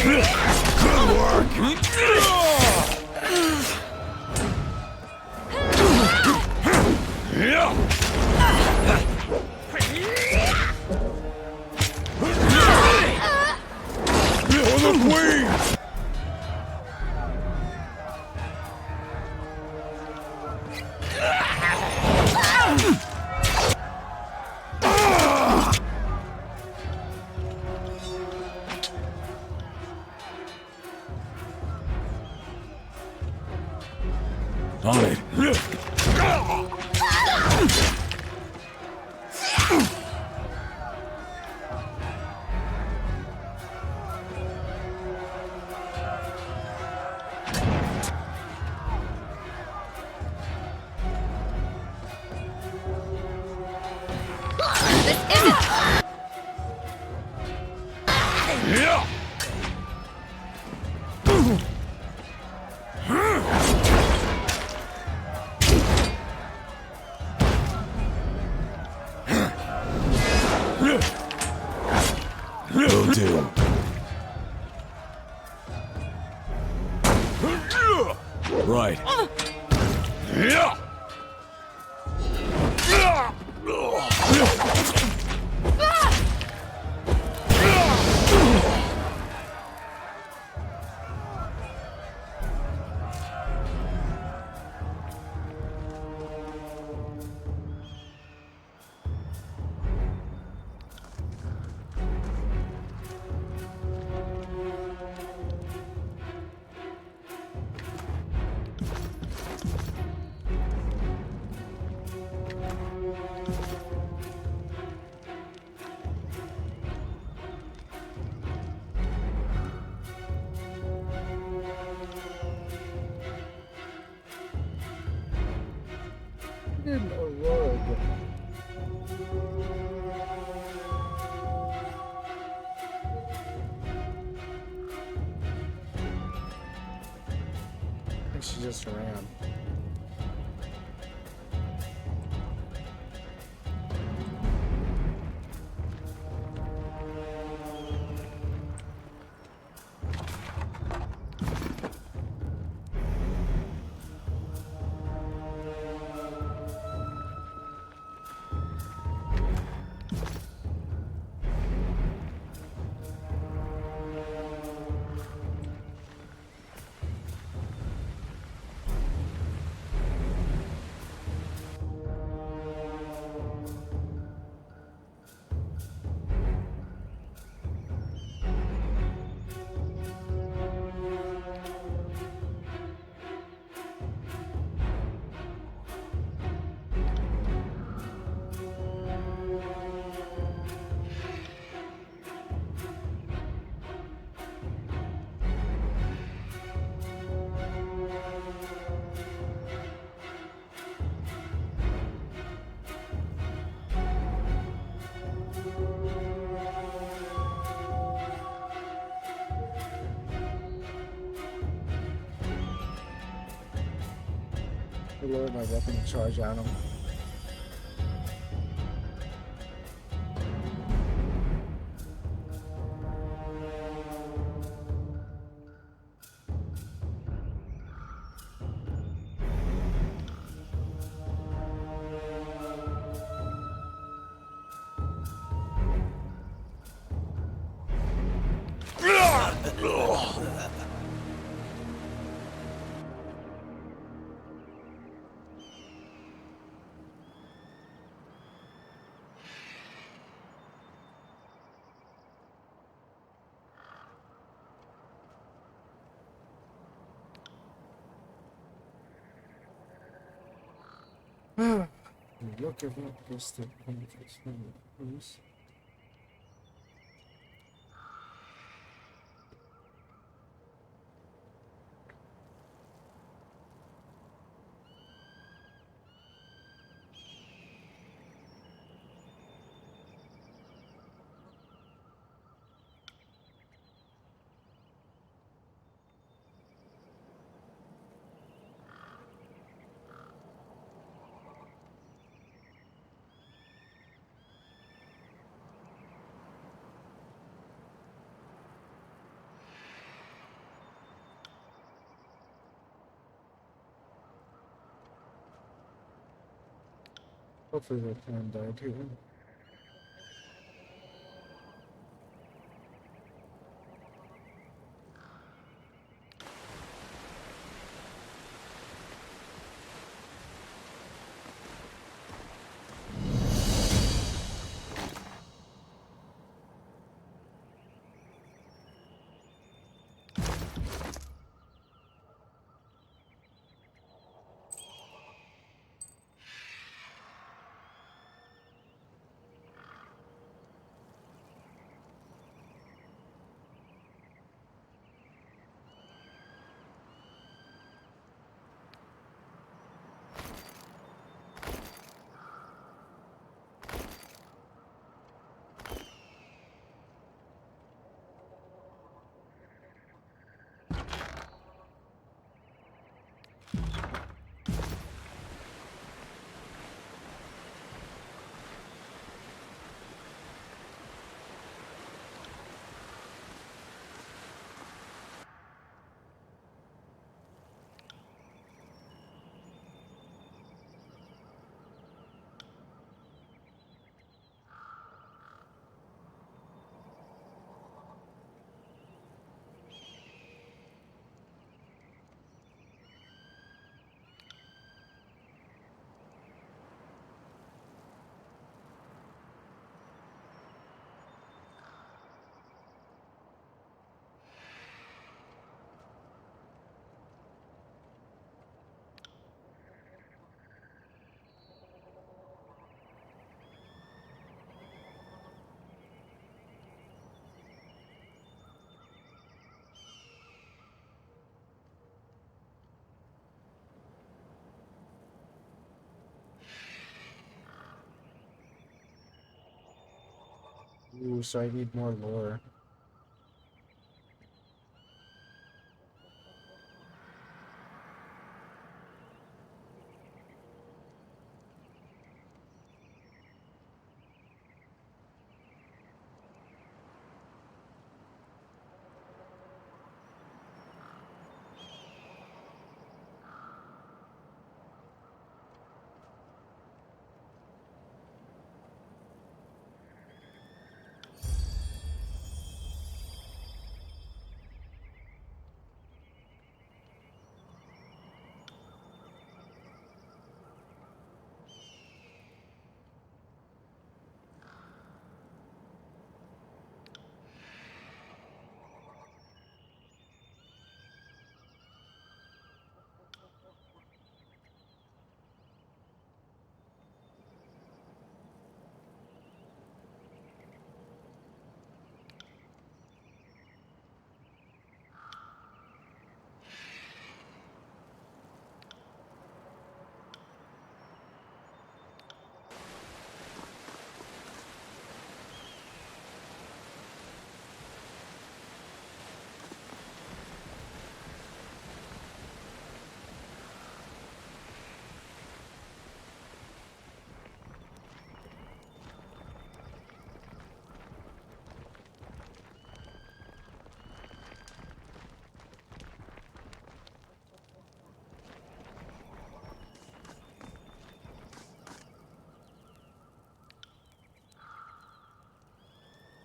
Good work! For the queen! On it. This isn't. Will do. Right. In a rug. I think she just ran. I lowered my weapon to charge on him. Look at what this thing is. Hopefully their plan died here. Ooh, so I need more lore.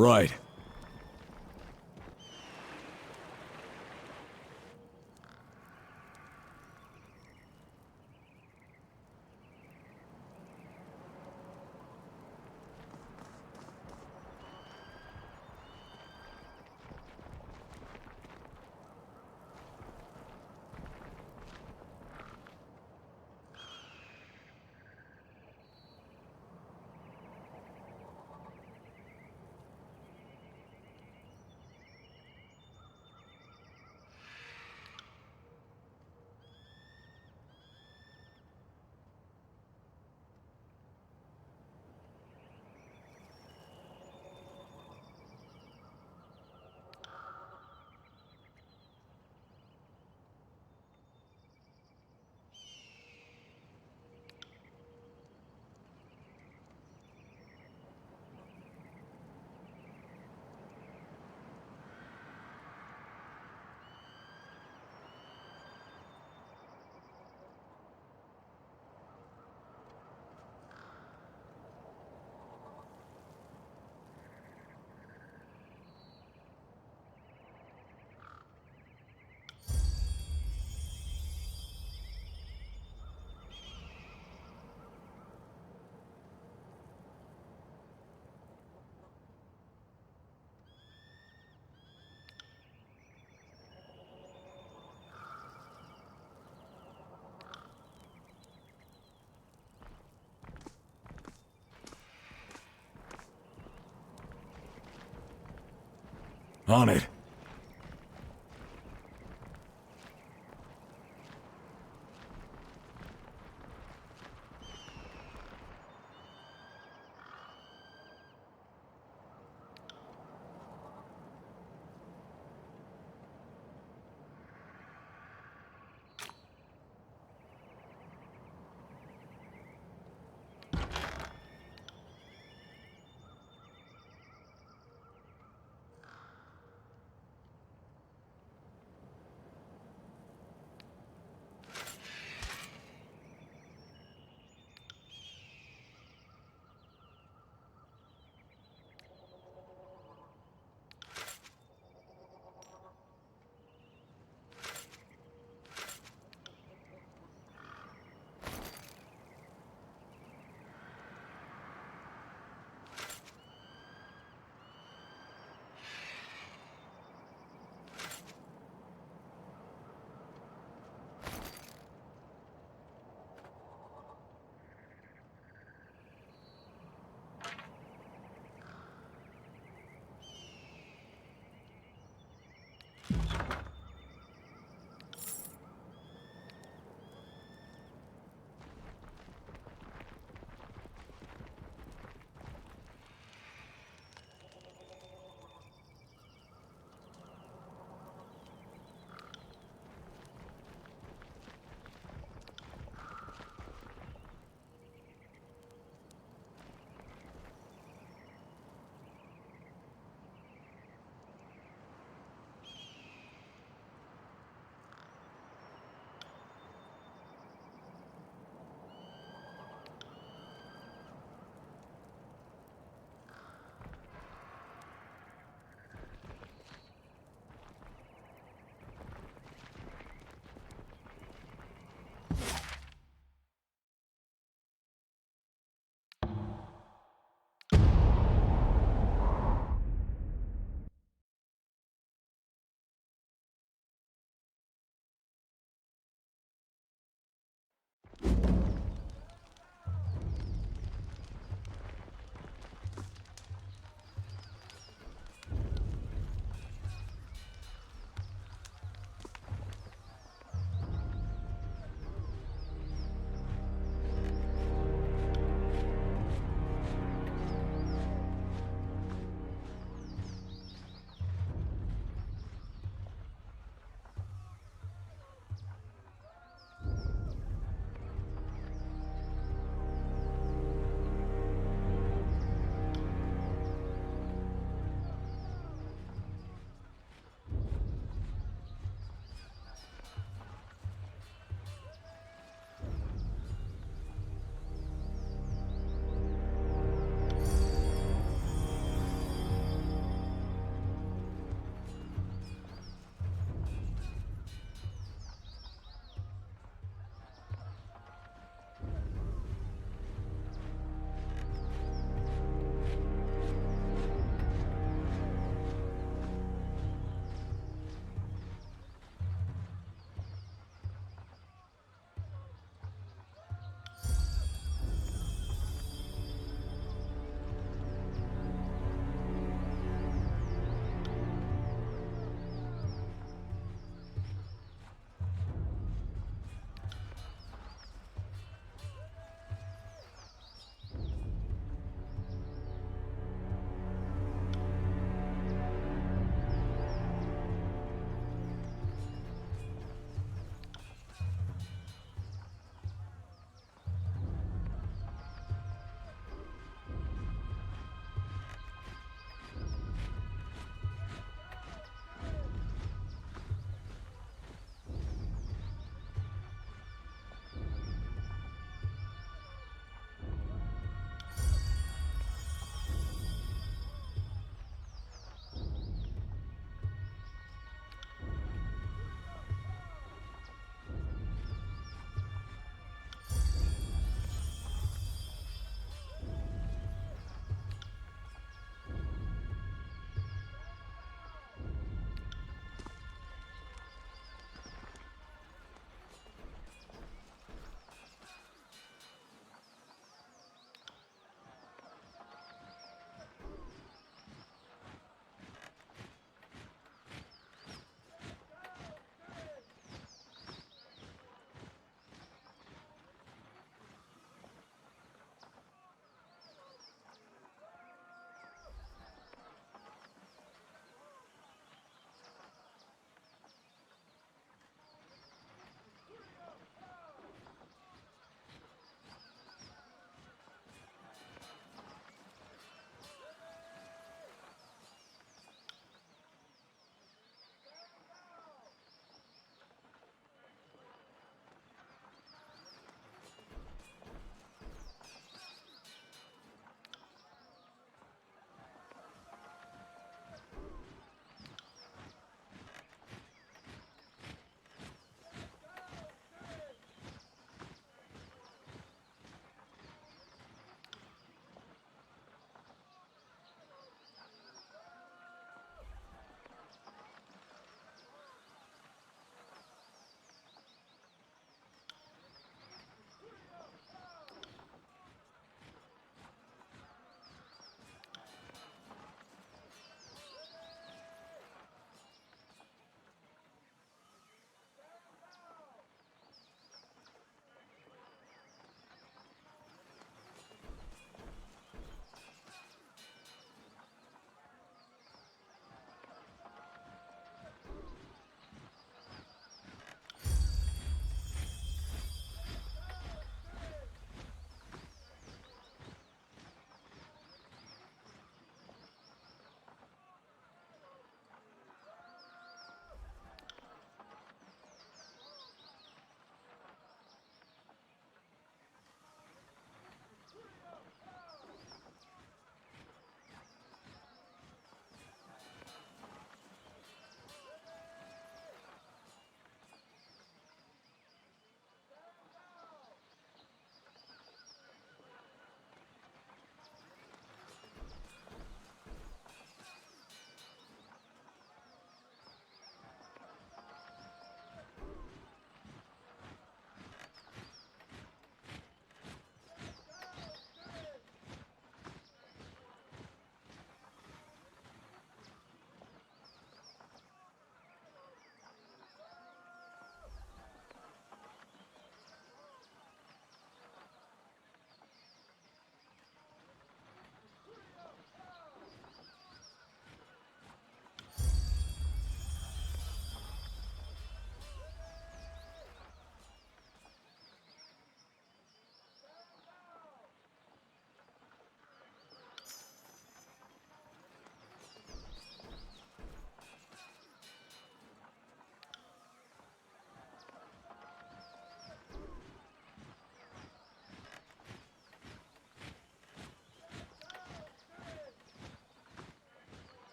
Right. On it.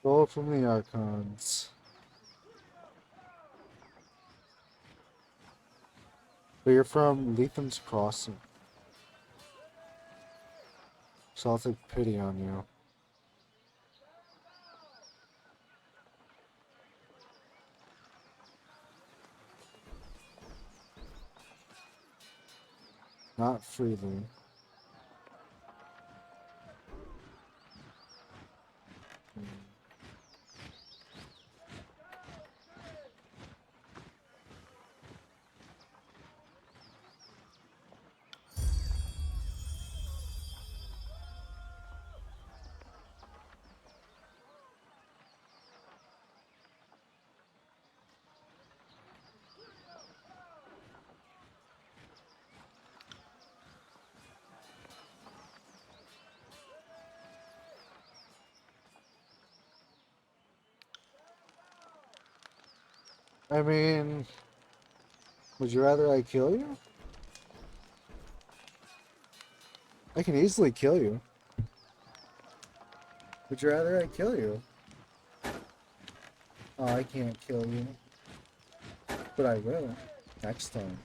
Roll from the Archons. But you're from Letham's Crossing. So I'll take pity on you. Not freely. I mean, would you rather I kill you? I can easily kill you. Would you rather I kill you? Oh, I can't kill you. But I will. Next time.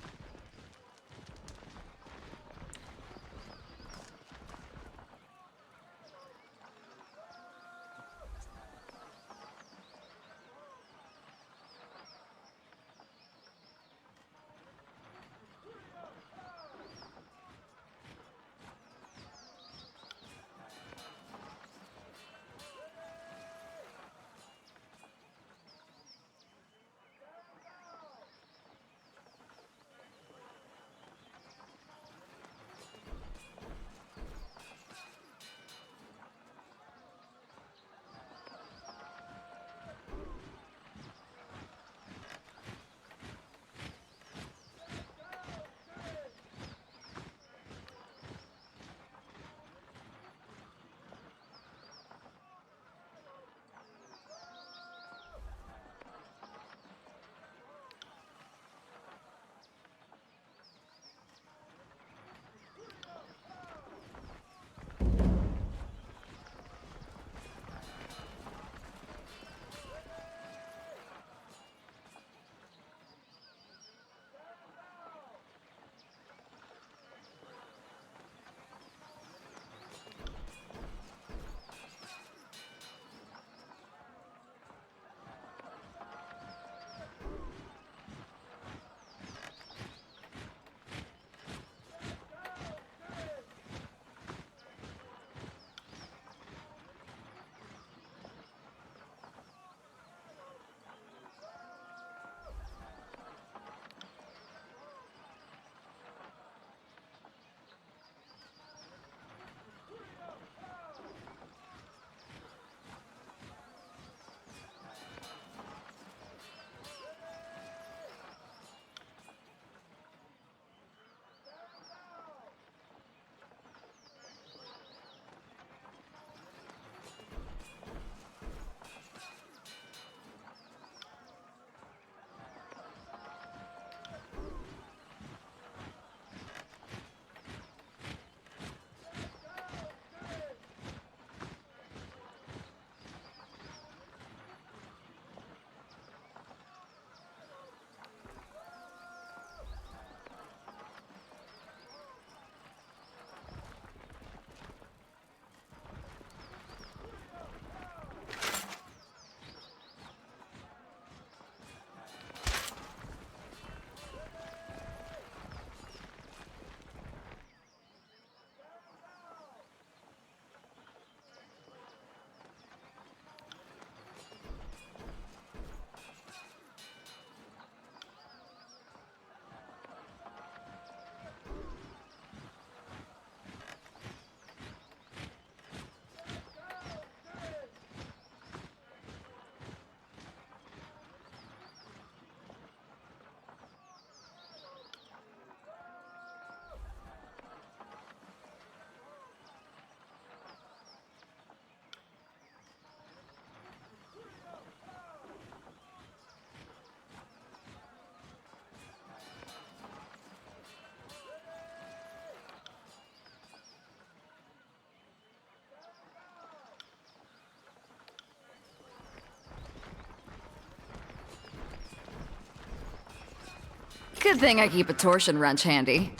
Good thing I keep a torsion wrench handy.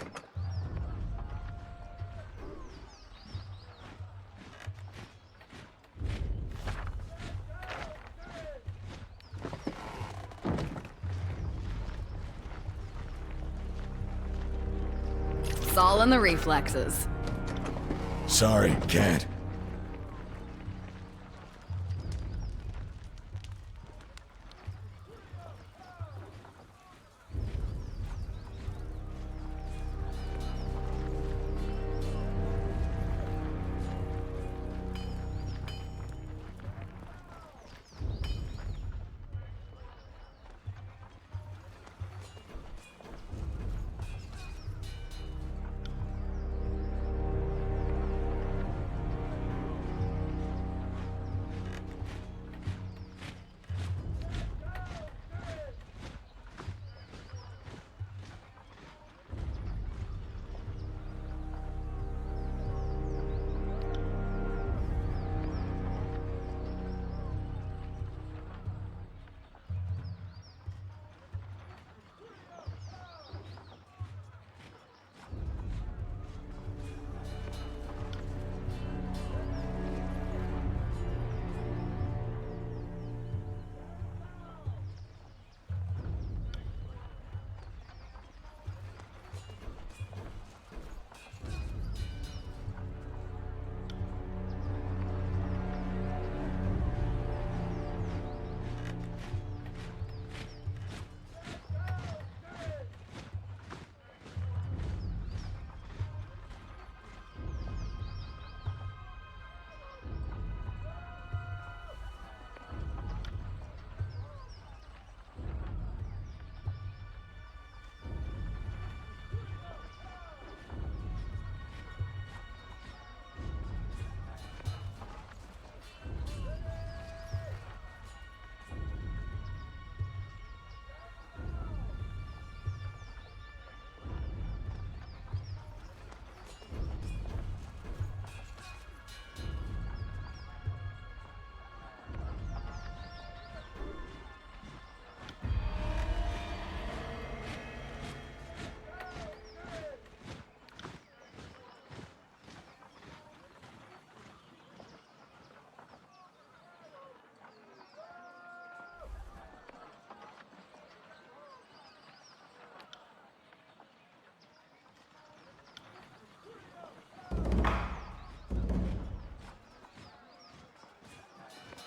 It's all in the reflexes. Sorry, can't.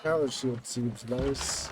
Power shield seems nice.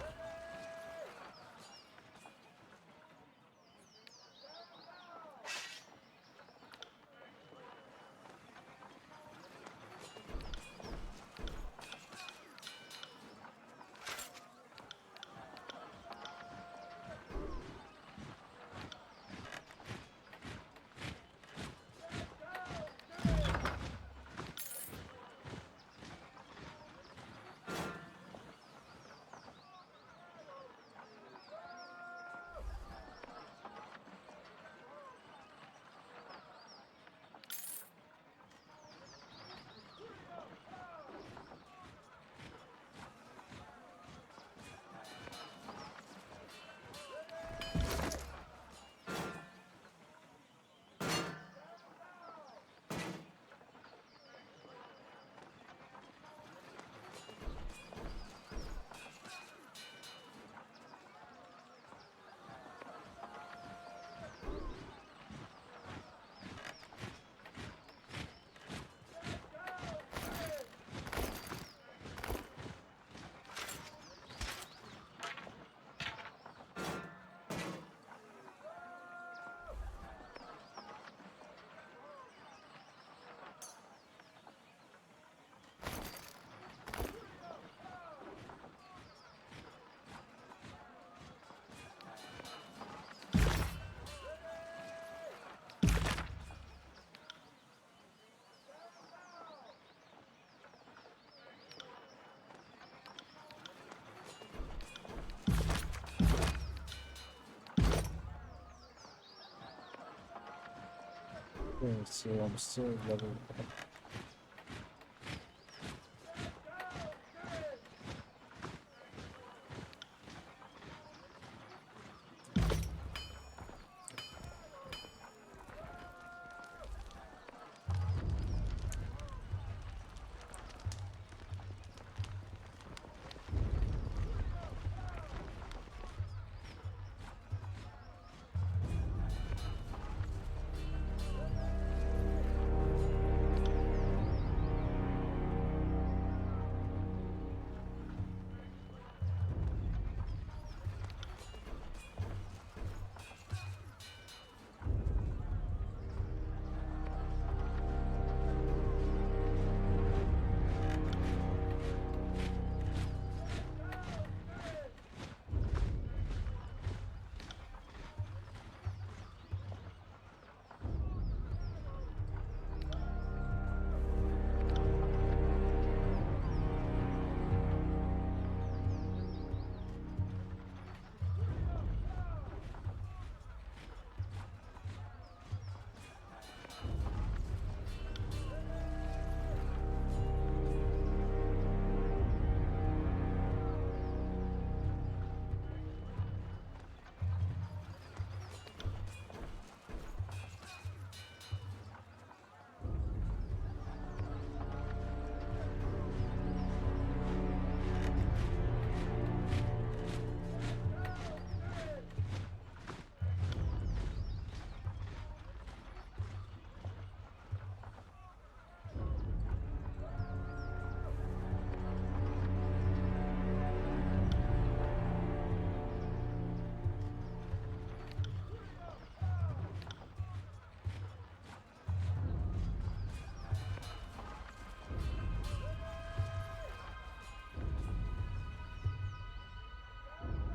Okay, so I'm still level up.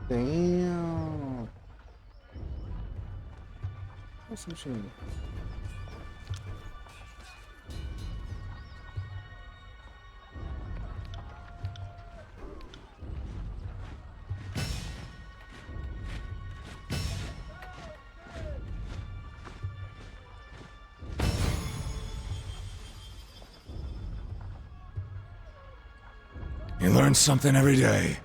Damn. That's some shit. You learn something every day.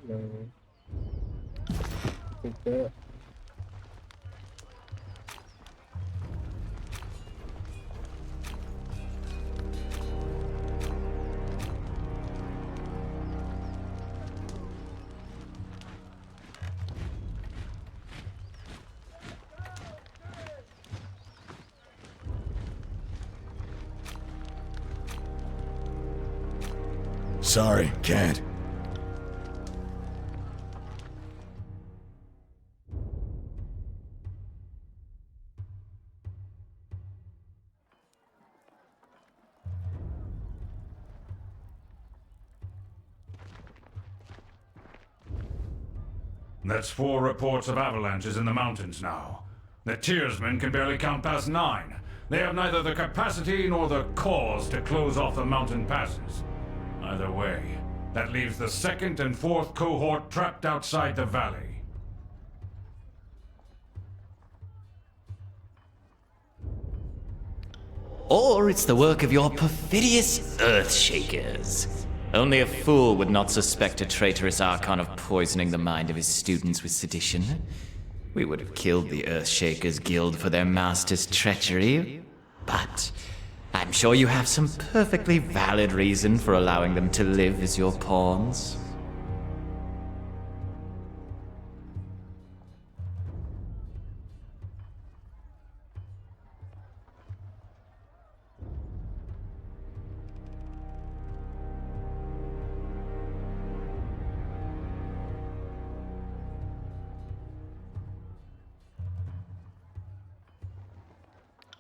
Hello. Take that. Sorry, can't. That's 4 reports of avalanches in the mountains now. The Tearsmen can barely count past 9. They have neither the capacity nor the cause to close off the mountain passes. Either way, that leaves the 2nd and 4th cohort trapped outside the valley. Or it's the work of your perfidious Earthshakers. Only a fool would not suspect a traitorous Archon of poisoning the mind of his students with sedition. We would have killed the Earthshakers Guild for their master's treachery, but I'm sure you have some perfectly valid reason for allowing them to live as your pawns.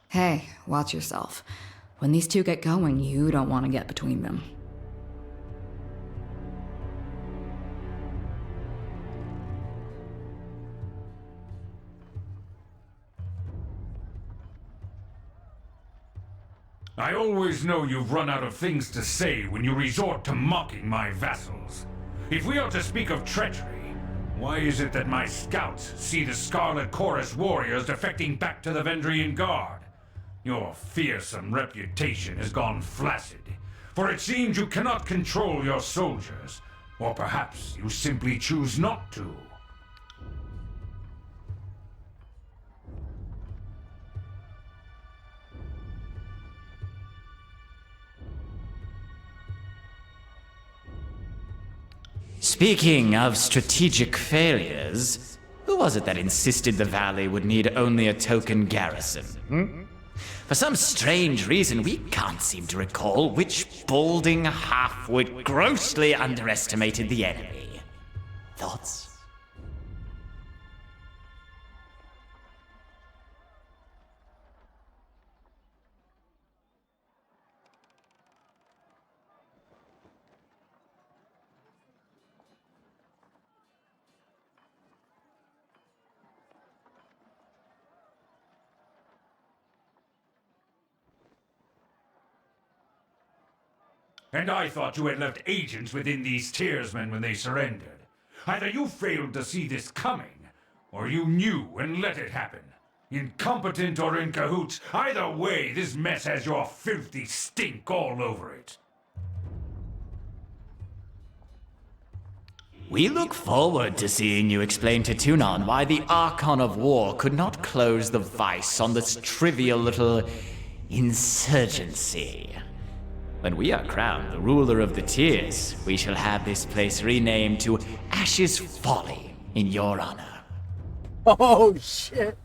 Hey, watch yourself. When these two get going, you don't want to get between them. I always know you've run out of things to say when you resort to mocking my vassals. If we are to speak of treachery, why is it that my scouts see the Scarlet Chorus warriors defecting back to the Vendrian Guard? Your fearsome reputation has gone flaccid, for it seems you cannot control your soldiers, or perhaps you simply choose not to. Speaking of strategic failures, who was it that insisted the valley would need only a token garrison? For some strange reason, we can't seem to recall which balding halfwit grossly underestimated the enemy. Thoughts? And I thought you had left agents within these Tearsmen when they surrendered. Either you failed to see this coming, or you knew and let it happen. Incompetent or in cahoots, either way, this mess has your filthy stink all over it. We look forward to seeing you explain to Tunon why the Archon of War could not close the vice on this trivial little insurgency. When we are crowned the ruler of the Tears, we shall have this place renamed to Ash's Folly in your honor. Oh shit!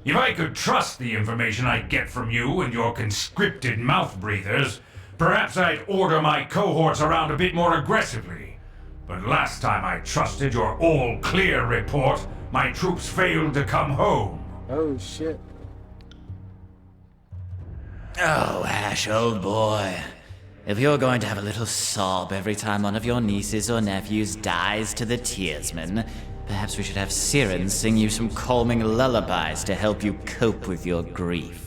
If I could trust the information I get from you and your conscripted mouth breathers, perhaps I'd order my cohorts around a bit more aggressively. But last time I trusted your all-clear report, my troops failed to come home. Oh shit. Oh, Ash, old boy. If you're going to have a little sob every time one of your nieces or nephews dies to the Tearsmen, perhaps we should have Siren sing you some calming lullabies to help you cope with your grief.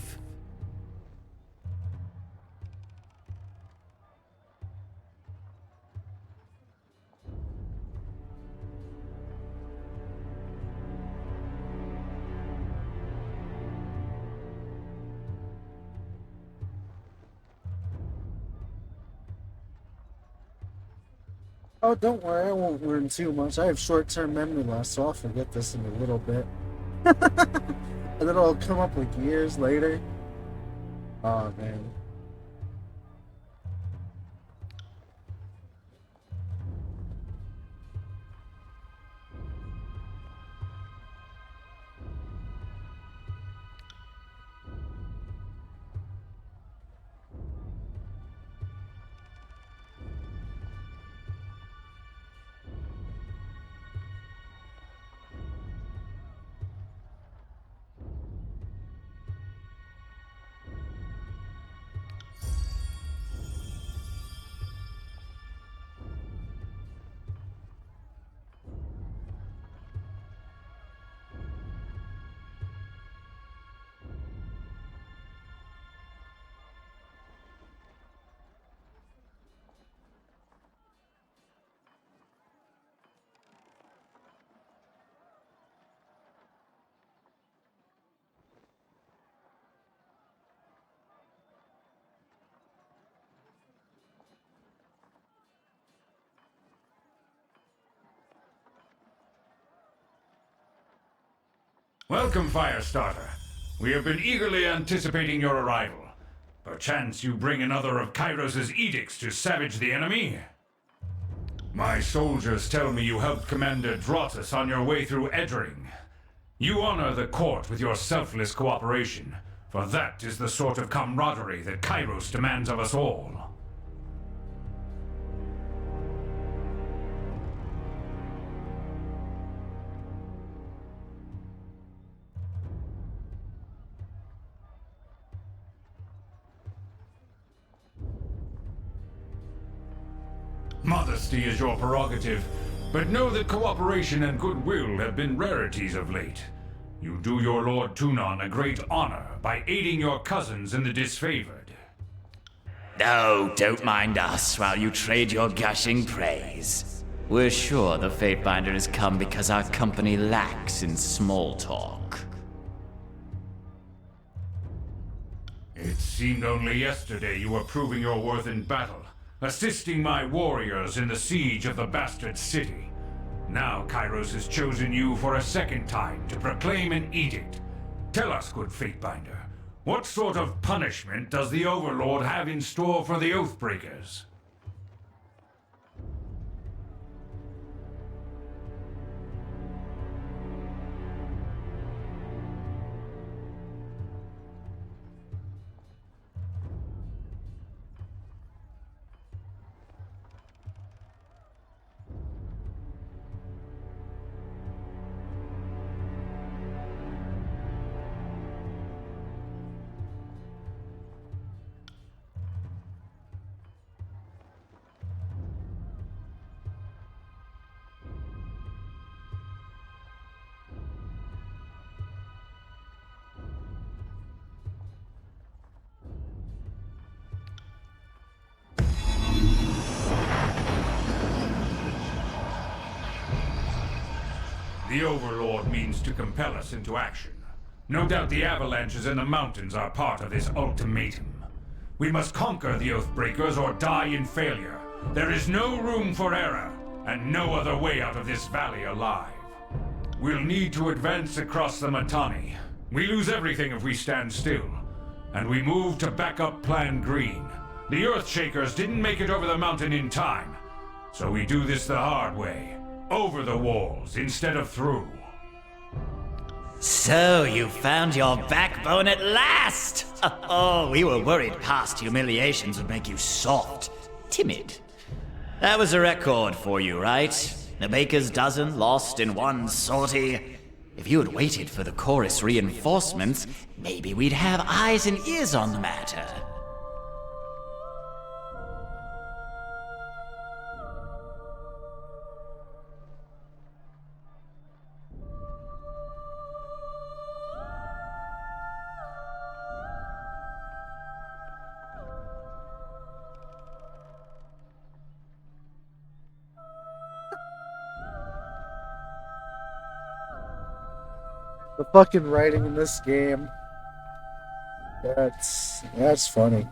Oh, don't worry, I won't learn too much. I have short-term memory loss, so I'll forget this in a little bit. And then it'll come up like years later. Oh, man. Welcome, Firestarter. We have been eagerly anticipating your arrival. Perchance you bring another of Kairos' edicts to savage the enemy? My soldiers tell me you helped Commander Drotus on your way through Edring. You honor the court with your selfless cooperation, for that is the sort of camaraderie that Kairos demands of us all. Modesty is your prerogative, but know that cooperation and goodwill have been rarities of late. You do your Lord Tunon a great honor by aiding your cousins in the disfavored. Oh, don't mind us while you trade your gushing praise. We're sure the Fatebinder has come because our company lacks in small talk. It seemed only yesterday you were proving your worth in battle, assisting my warriors in the siege of the bastard city. Now Kairos has chosen you for a second time to proclaim an edict. Tell us, good Fatebinder, what sort of punishment does the Overlord have in store for the Oathbreakers? The Overlord means to compel us into action. No doubt the avalanches in the mountains are part of this ultimatum. We must conquer the Oathbreakers or die in failure. There is no room for error, and no other way out of this valley alive. We'll need to advance across the Mittani. We lose everything if we stand still. And we move to backup Plan Green. The Earthshakers didn't make it over the mountain in time. So we do this the hard way. Over the walls instead of through. So you found your backbone at last! Oh, we were worried past humiliations would make you soft, timid. That was a record for you, right? A baker's dozen lost in one sortie. If you had waited for the chorus reinforcements, maybe we'd have eyes and ears on the matter. The fucking writing in this game. That's funny.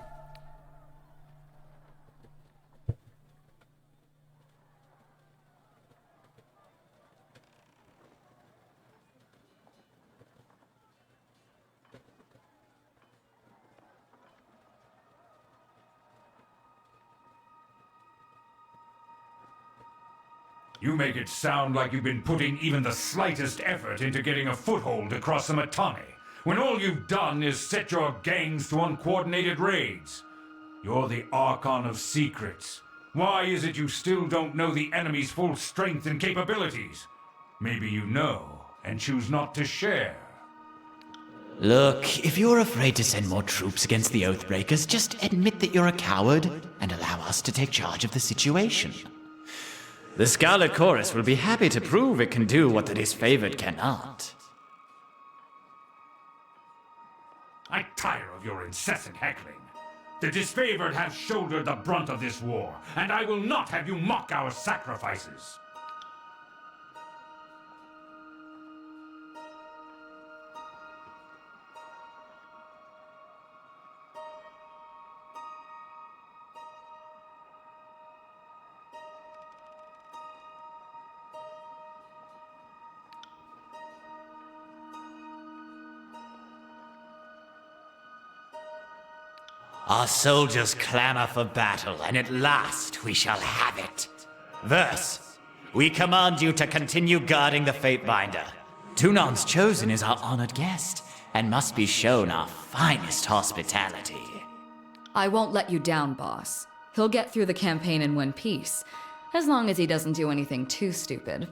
You make it sound like you've been putting even the slightest effort into getting a foothold across the Mittani, when all you've done is set your gangs to uncoordinated raids. You're the Archon of Secrets. Why is it you still don't know the enemy's full strength and capabilities? Maybe you know, and choose not to share. Look, if you're afraid to send more troops against the Oathbreakers, just admit that you're a coward and allow us to take charge of the situation. The Scarlet Chorus will be happy to prove it can do what the disfavored cannot. I tire of your incessant heckling. The disfavored have shouldered the brunt of this war, and I will not have you mock our sacrifices. Our soldiers clamor for battle, and at last we shall have it. Verse, we command you to continue guarding the Fatebinder. Tunon's chosen is our honored guest, and must be shown our finest hospitality. I won't let you down, boss. He'll get through the campaign in one piece, as long as he doesn't do anything too stupid.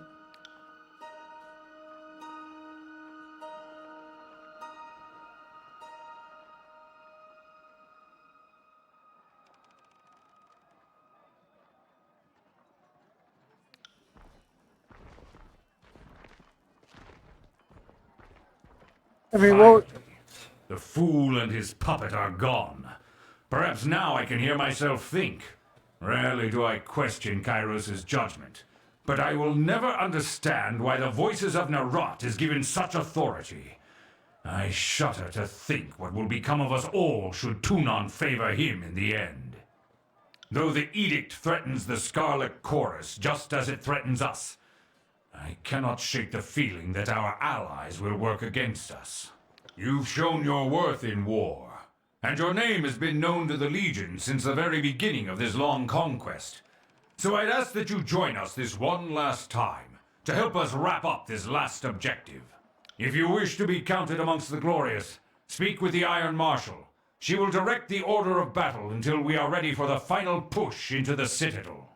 I mean, what? The fool and his puppet are gone. Perhaps now I can hear myself think. Rarely do I question Kairos' judgment, but I will never understand why the voices of Narot is given such authority. I shudder to think what will become of us all should Tunon favor him in the end. Though the edict threatens the Scarlet Chorus just as it threatens us, I cannot shake the feeling that our allies will work against us. You've shown your worth in war, and your name has been known to the Legion since the very beginning of this long conquest. So I'd ask that you join us this one last time, to help us wrap up this last objective. If you wish to be counted amongst the glorious, speak with the Iron Marshal. She will direct the order of battle until we are ready for the final push into the Citadel.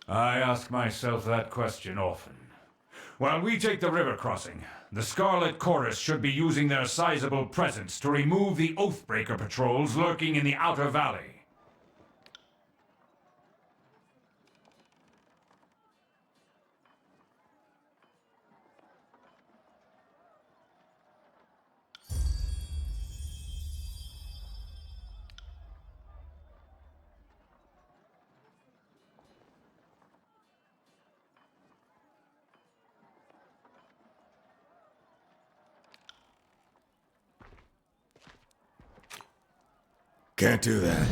I ask myself that question often. While we take the river crossing, the Scarlet Chorus should be using their sizable presence to remove the Oathbreaker patrols lurking in the outer valley. Can't do that.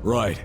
Right.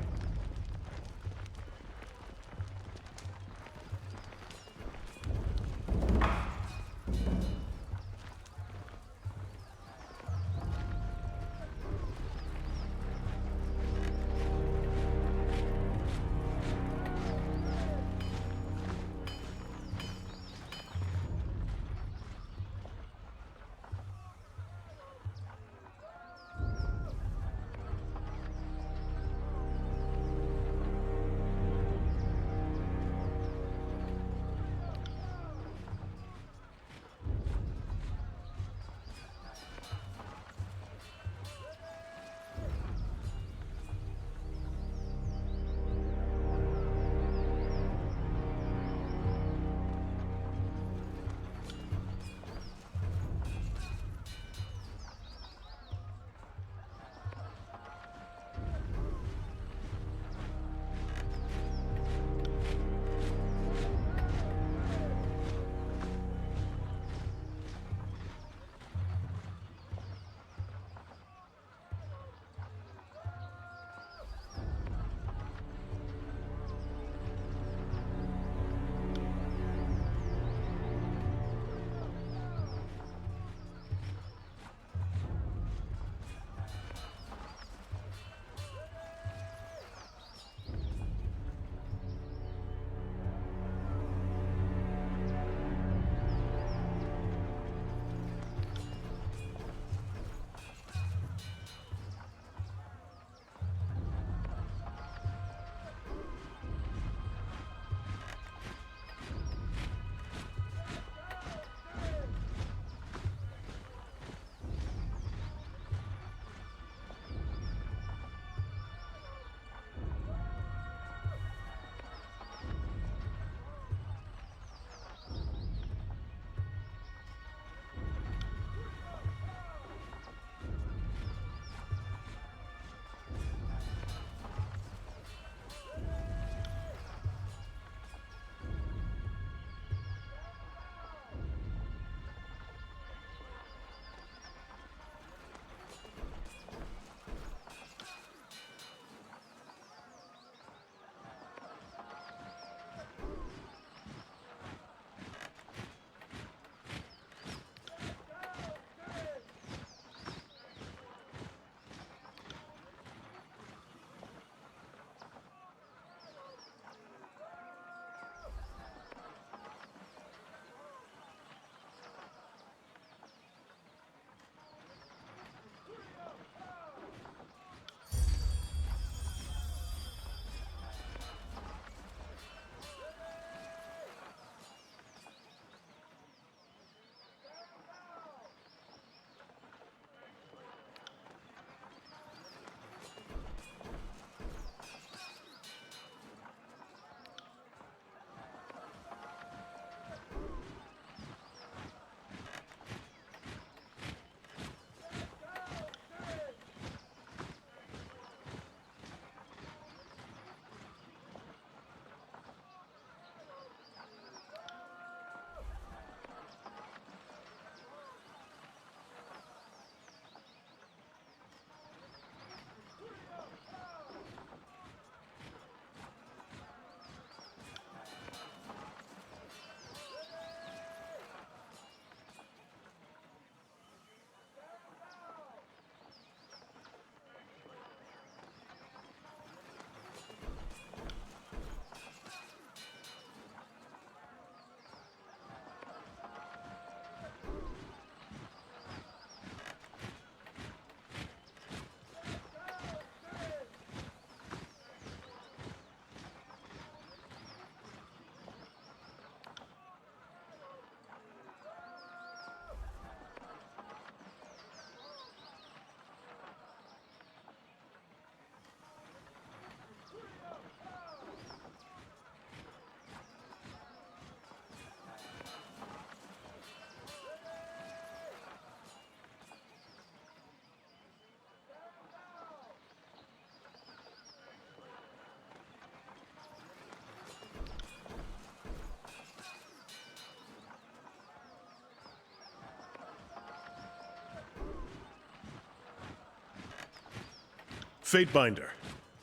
Fatebinder,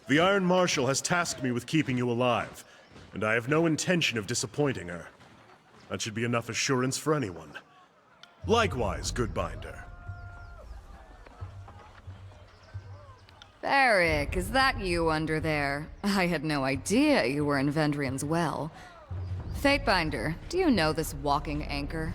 the Iron Marshal has tasked me with keeping you alive, and I have no intention of disappointing her. That should be enough assurance for anyone. Likewise, good Binder. Beric, is that you under there? I had no idea you were in Vendrian's well. Fatebinder, do you know this walking anchor?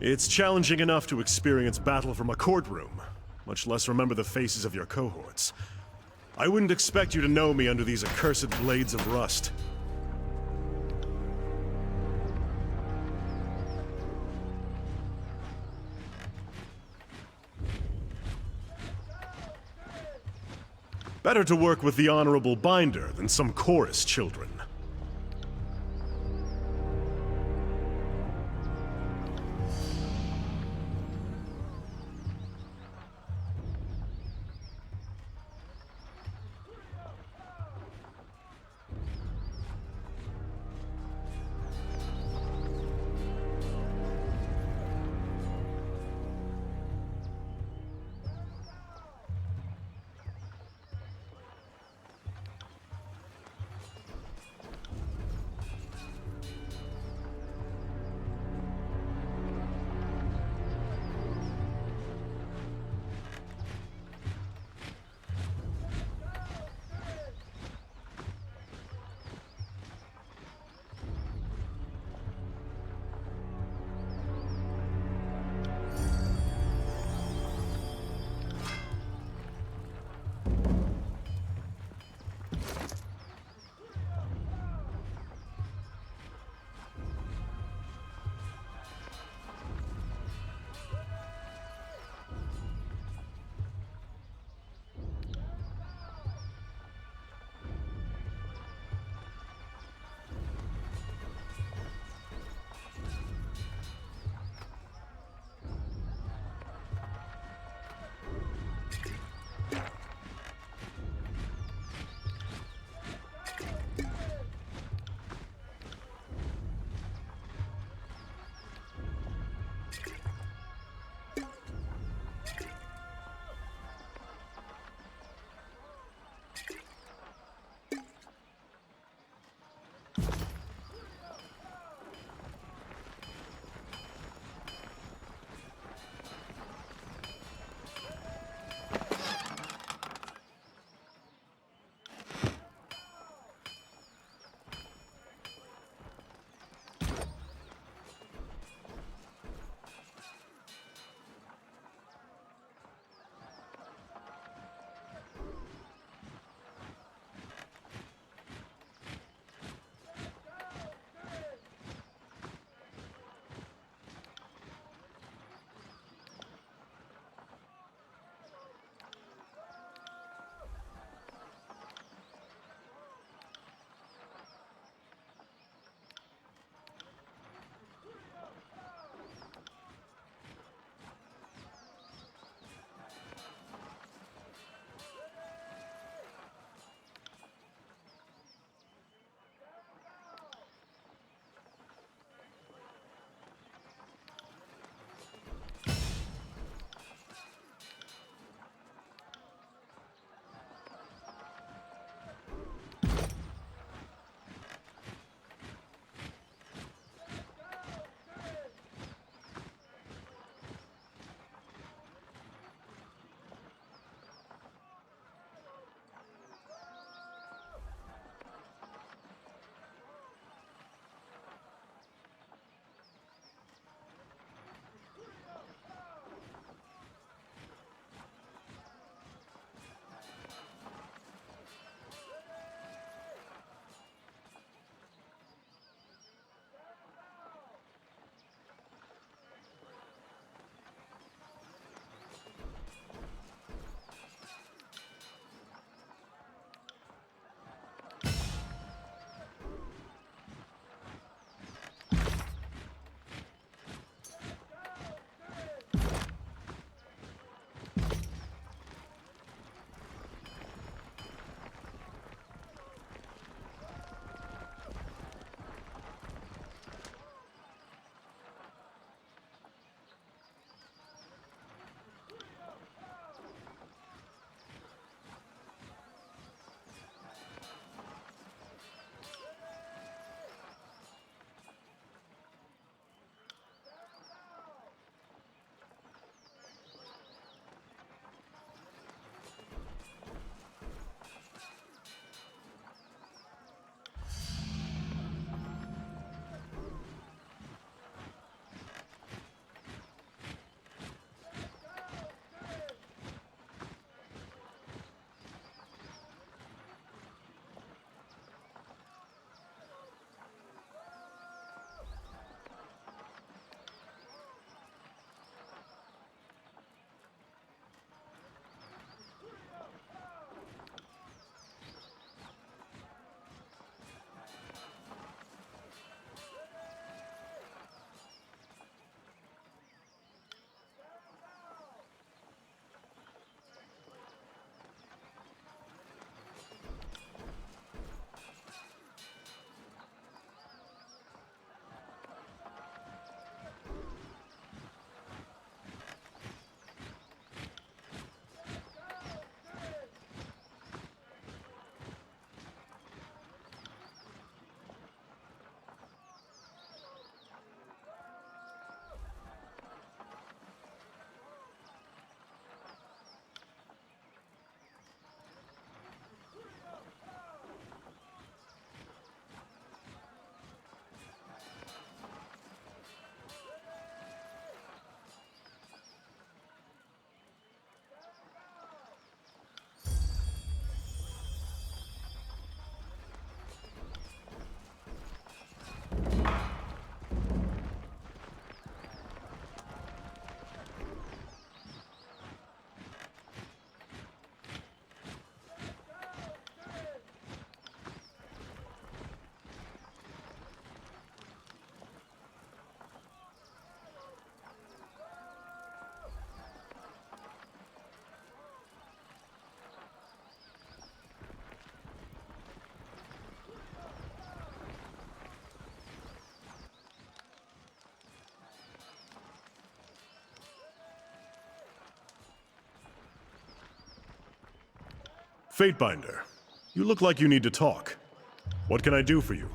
It's challenging enough to experience battle from a courtroom, much less remember the faces of your cohorts. I wouldn't expect you to know me under these accursed blades of rust. Better to work with the Honorable Binder than some chorus children. Fatebinder, you look like you need to talk. What can I do for you?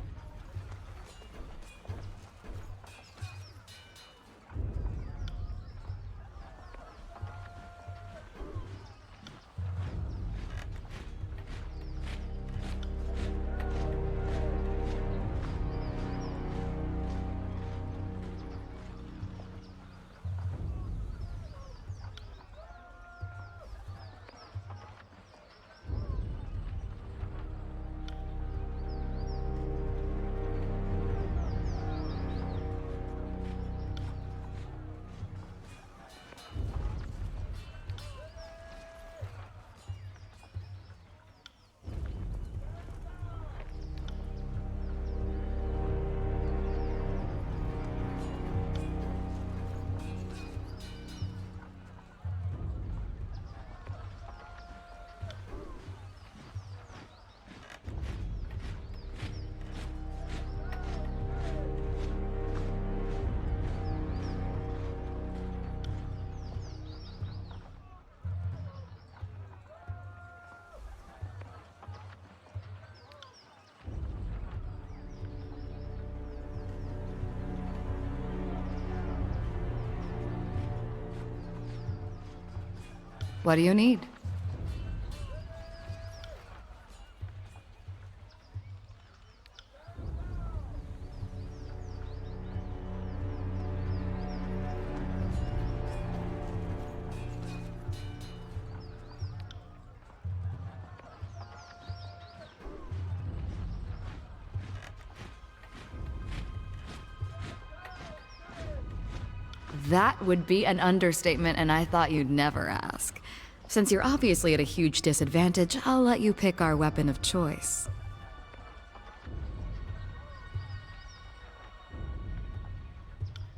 What do you need? That would be an understatement, and I thought you'd never ask. Since you're obviously at a huge disadvantage, I'll let you pick our weapon of choice.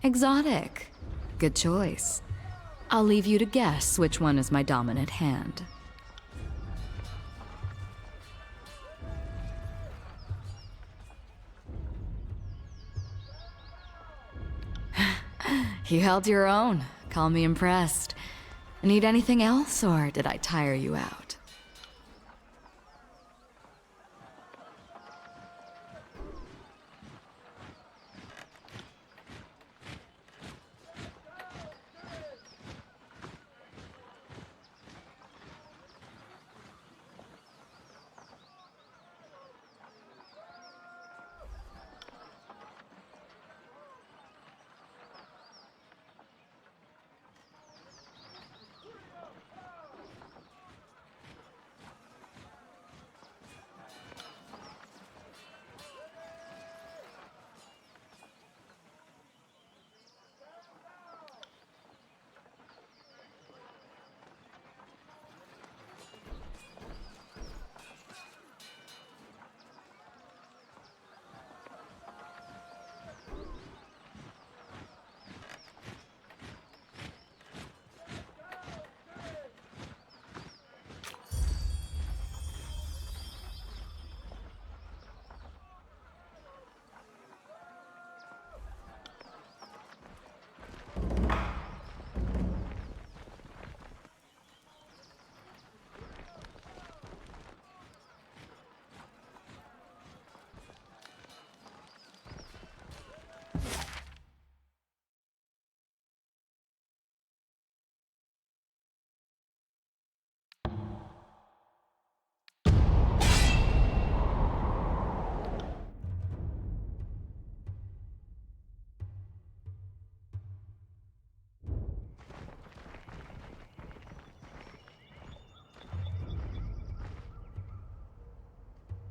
Exotic. Good choice. I'll leave you to guess which one is my dominant hand. You held your own. Call me impressed. Need anything else, or did I tire you out?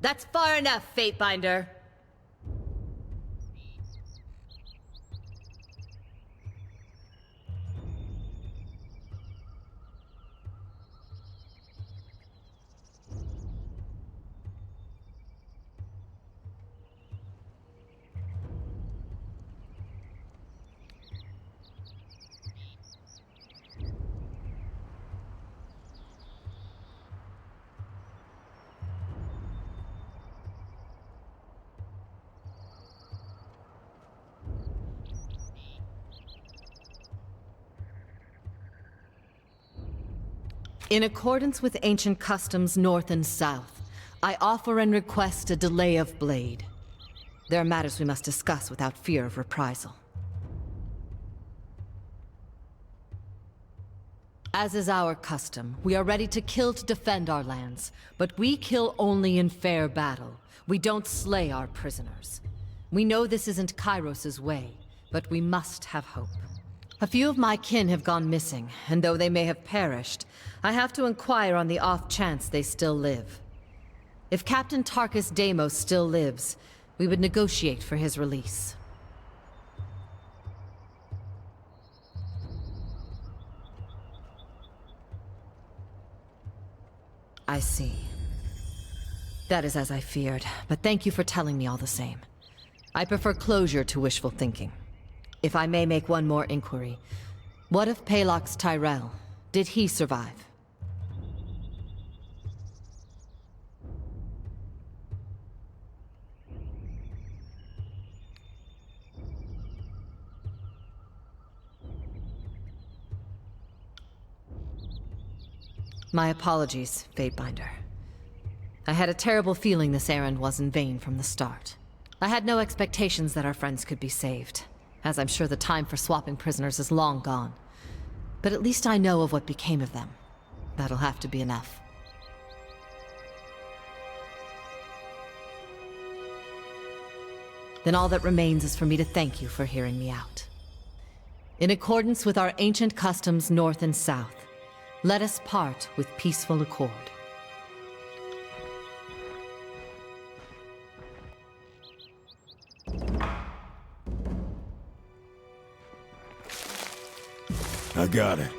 That's far enough, Fatebinder. In accordance with ancient customs north and south, I offer and request a delay of blade. There are matters we must discuss without fear of reprisal. As is our custom, we are ready to kill to defend our lands, but we kill only in fair battle. We don't slay our prisoners. We know this isn't Kairos's way, but we must have hope. A few of my kin have gone missing, and though they may have perished, I have to inquire on the off chance they still live. If Captain Tarkus Deimos still lives, we would negotiate for his release. I see. That is as I feared, but thank you for telling me all the same. I prefer closure to wishful thinking. If I may make one more inquiry, what of Palox Tyrell? Did he survive? My apologies, Fatebinder. I had a terrible feeling this errand was in vain from the start. I had no expectations that our friends could be saved, as I'm sure the time for swapping prisoners is long gone. But at least I know of what became of them. That'll have to be enough. Then all that remains is for me to thank you for hearing me out. In accordance with our ancient customs north and south, let us part with peaceful accord. I got it.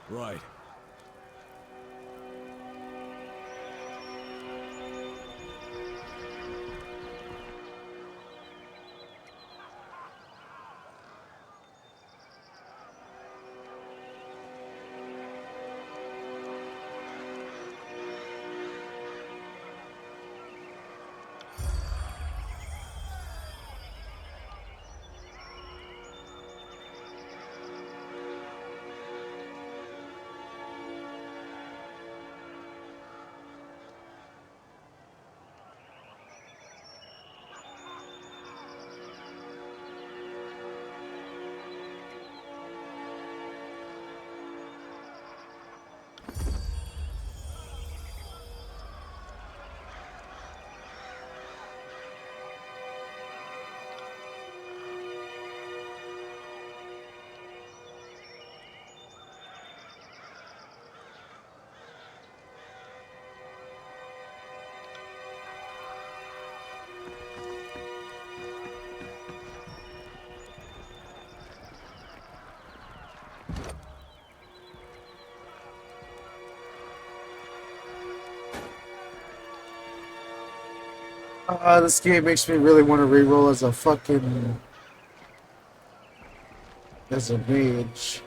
Right. This game makes me really want to reroll as a fucking as a mage.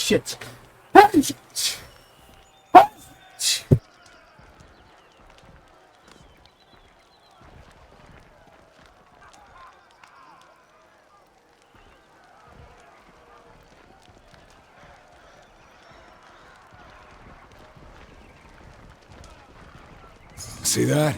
Shit. See that?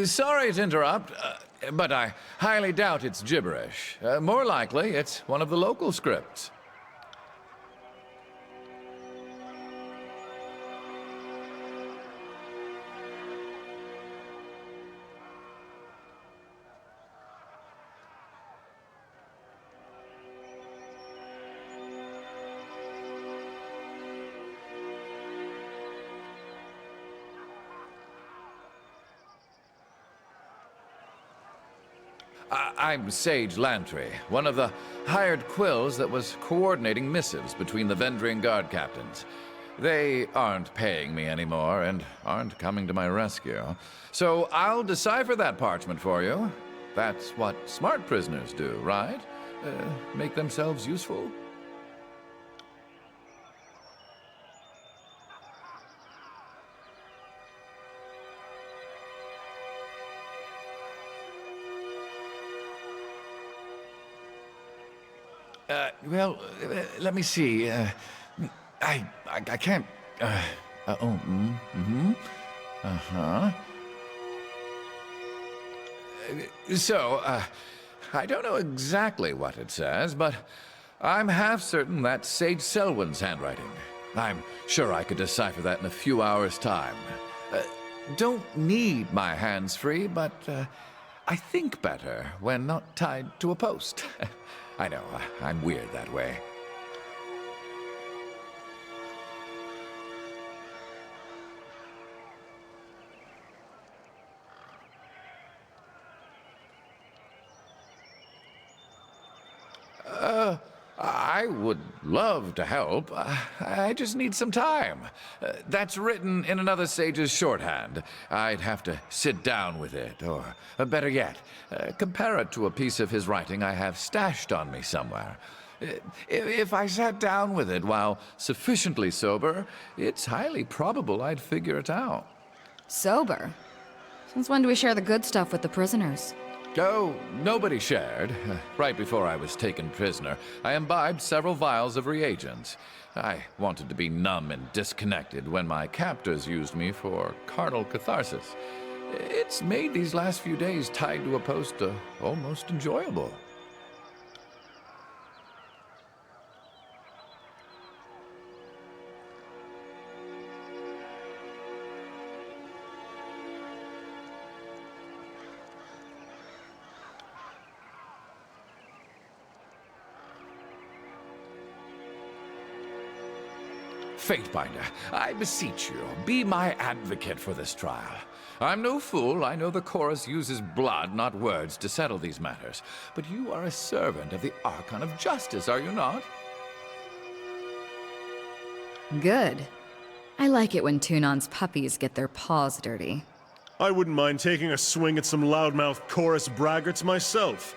Sorry to interrupt, but I highly doubt it's gibberish. More likely, it's one of the local scripts. I'm Sage Lantry, one of the hired quills that was coordinating missives between the Vendrian Guard captains. They aren't paying me anymore and aren't coming to my rescue. So I'll decipher that parchment for you. That's what smart prisoners do, right? Make themselves useful? Well, let me see. I can't. So, I don't know exactly what it says, but I'm half certain that's Sage Selwyn's handwriting. I'm sure I could decipher that in a few hours' time. Don't need my hands free, but I think better when not tied to a post. I know, I'm weird that way. I would love to help. I just need some time. That's written in another sage's shorthand. I'd have to sit down with it, or better yet, compare it to a piece of his writing I have stashed on me somewhere. If I sat down with it while sufficiently sober, it's highly probable I'd figure it out. Sober? Since when do we share the good stuff with the prisoners? Oh, nobody shared. Right before I was taken prisoner, I imbibed several vials of reagents. I wanted to be numb and disconnected when my captors used me for carnal catharsis. It's made these last few days tied to a post almost enjoyable. Fatebinder, I beseech you, be my advocate for this trial. I'm no fool. I know the chorus uses blood, not words, to settle these matters. But you are a servant of the Archon of Justice, are you not? Good. I like it when Tunon's puppies get their paws dirty. I wouldn't mind taking a swing at some loudmouth chorus braggarts myself.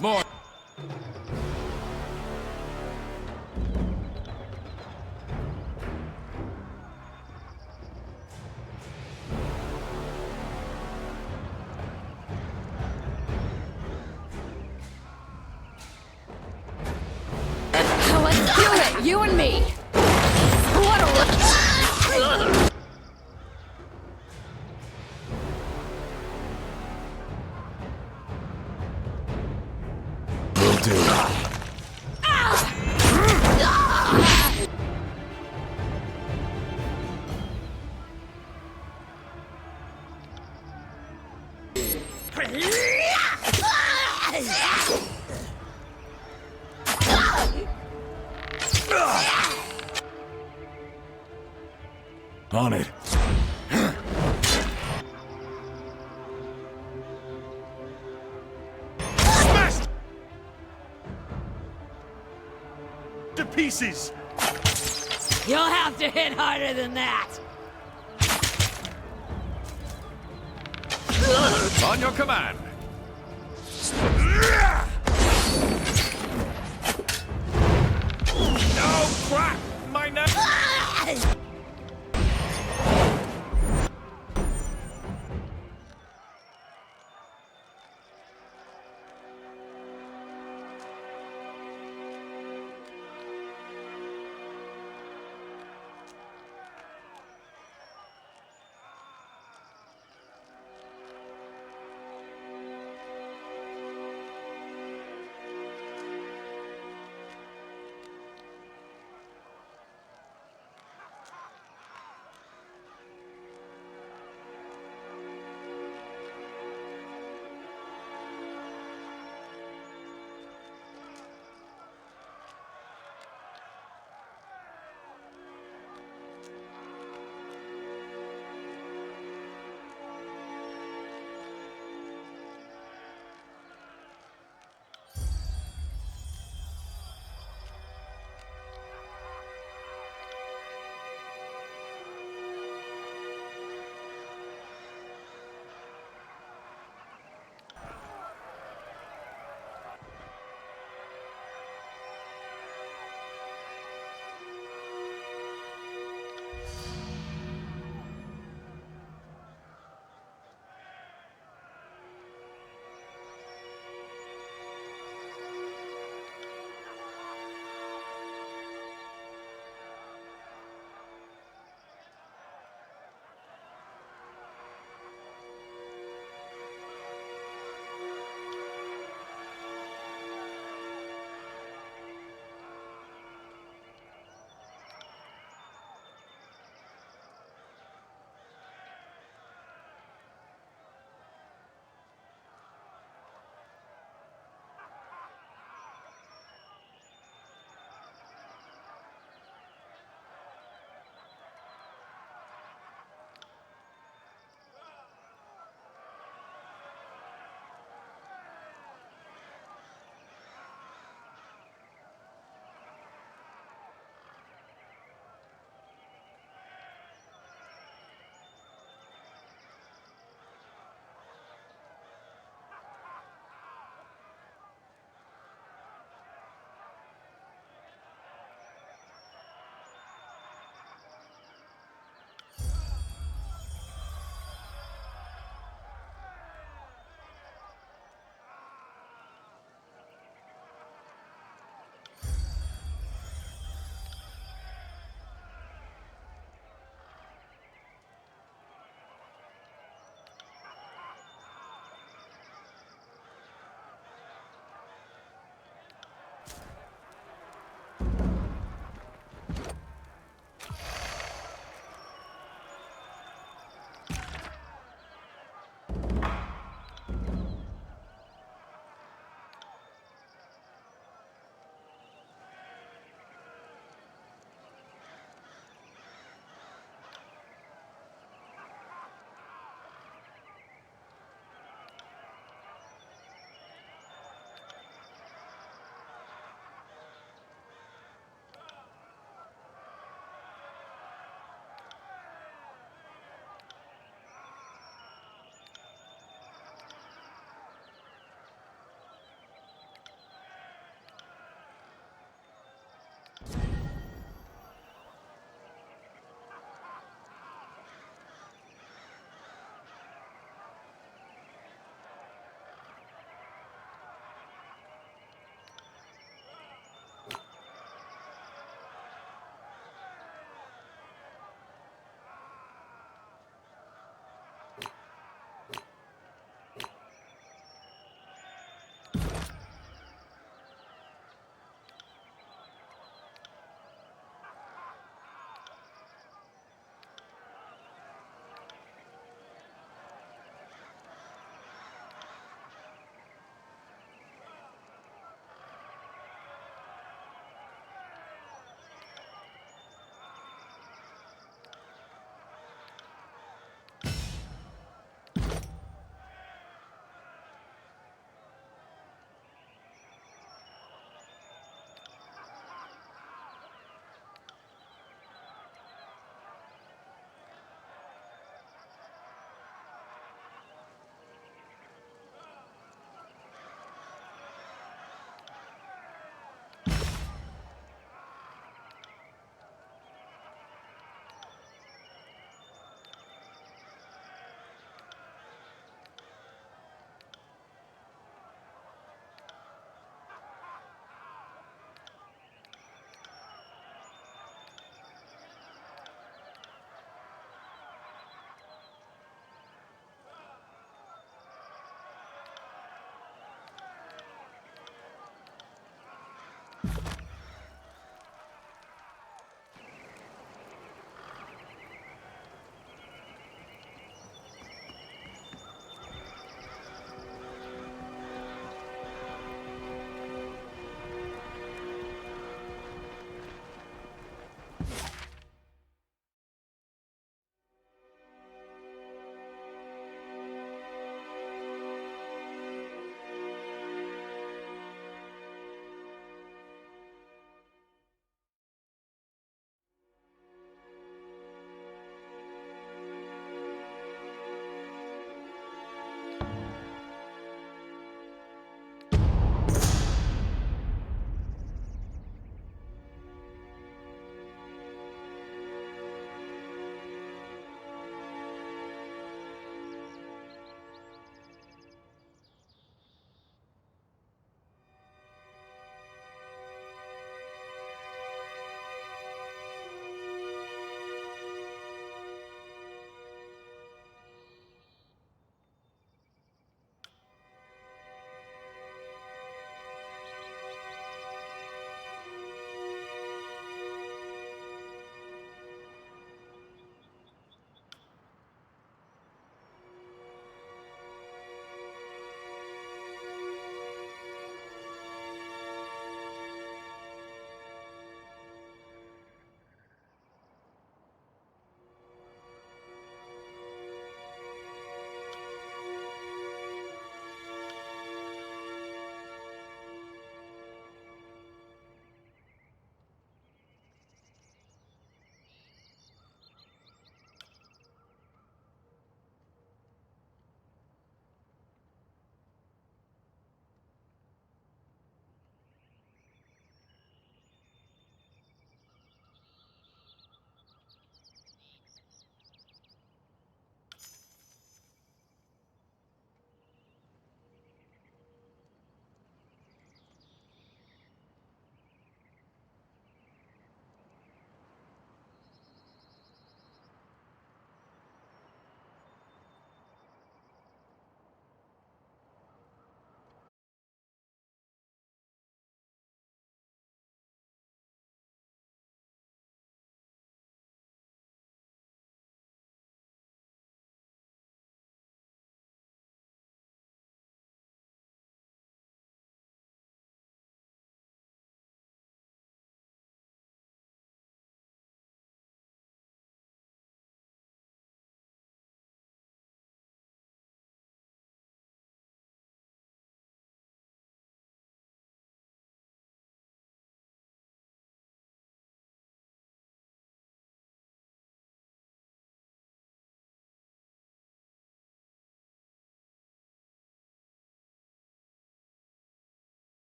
More. Let's do it! You and me! What a... Will do. On it. Smashed to pieces! You'll have to hit harder than that! On your command. Oh, crap! My neck!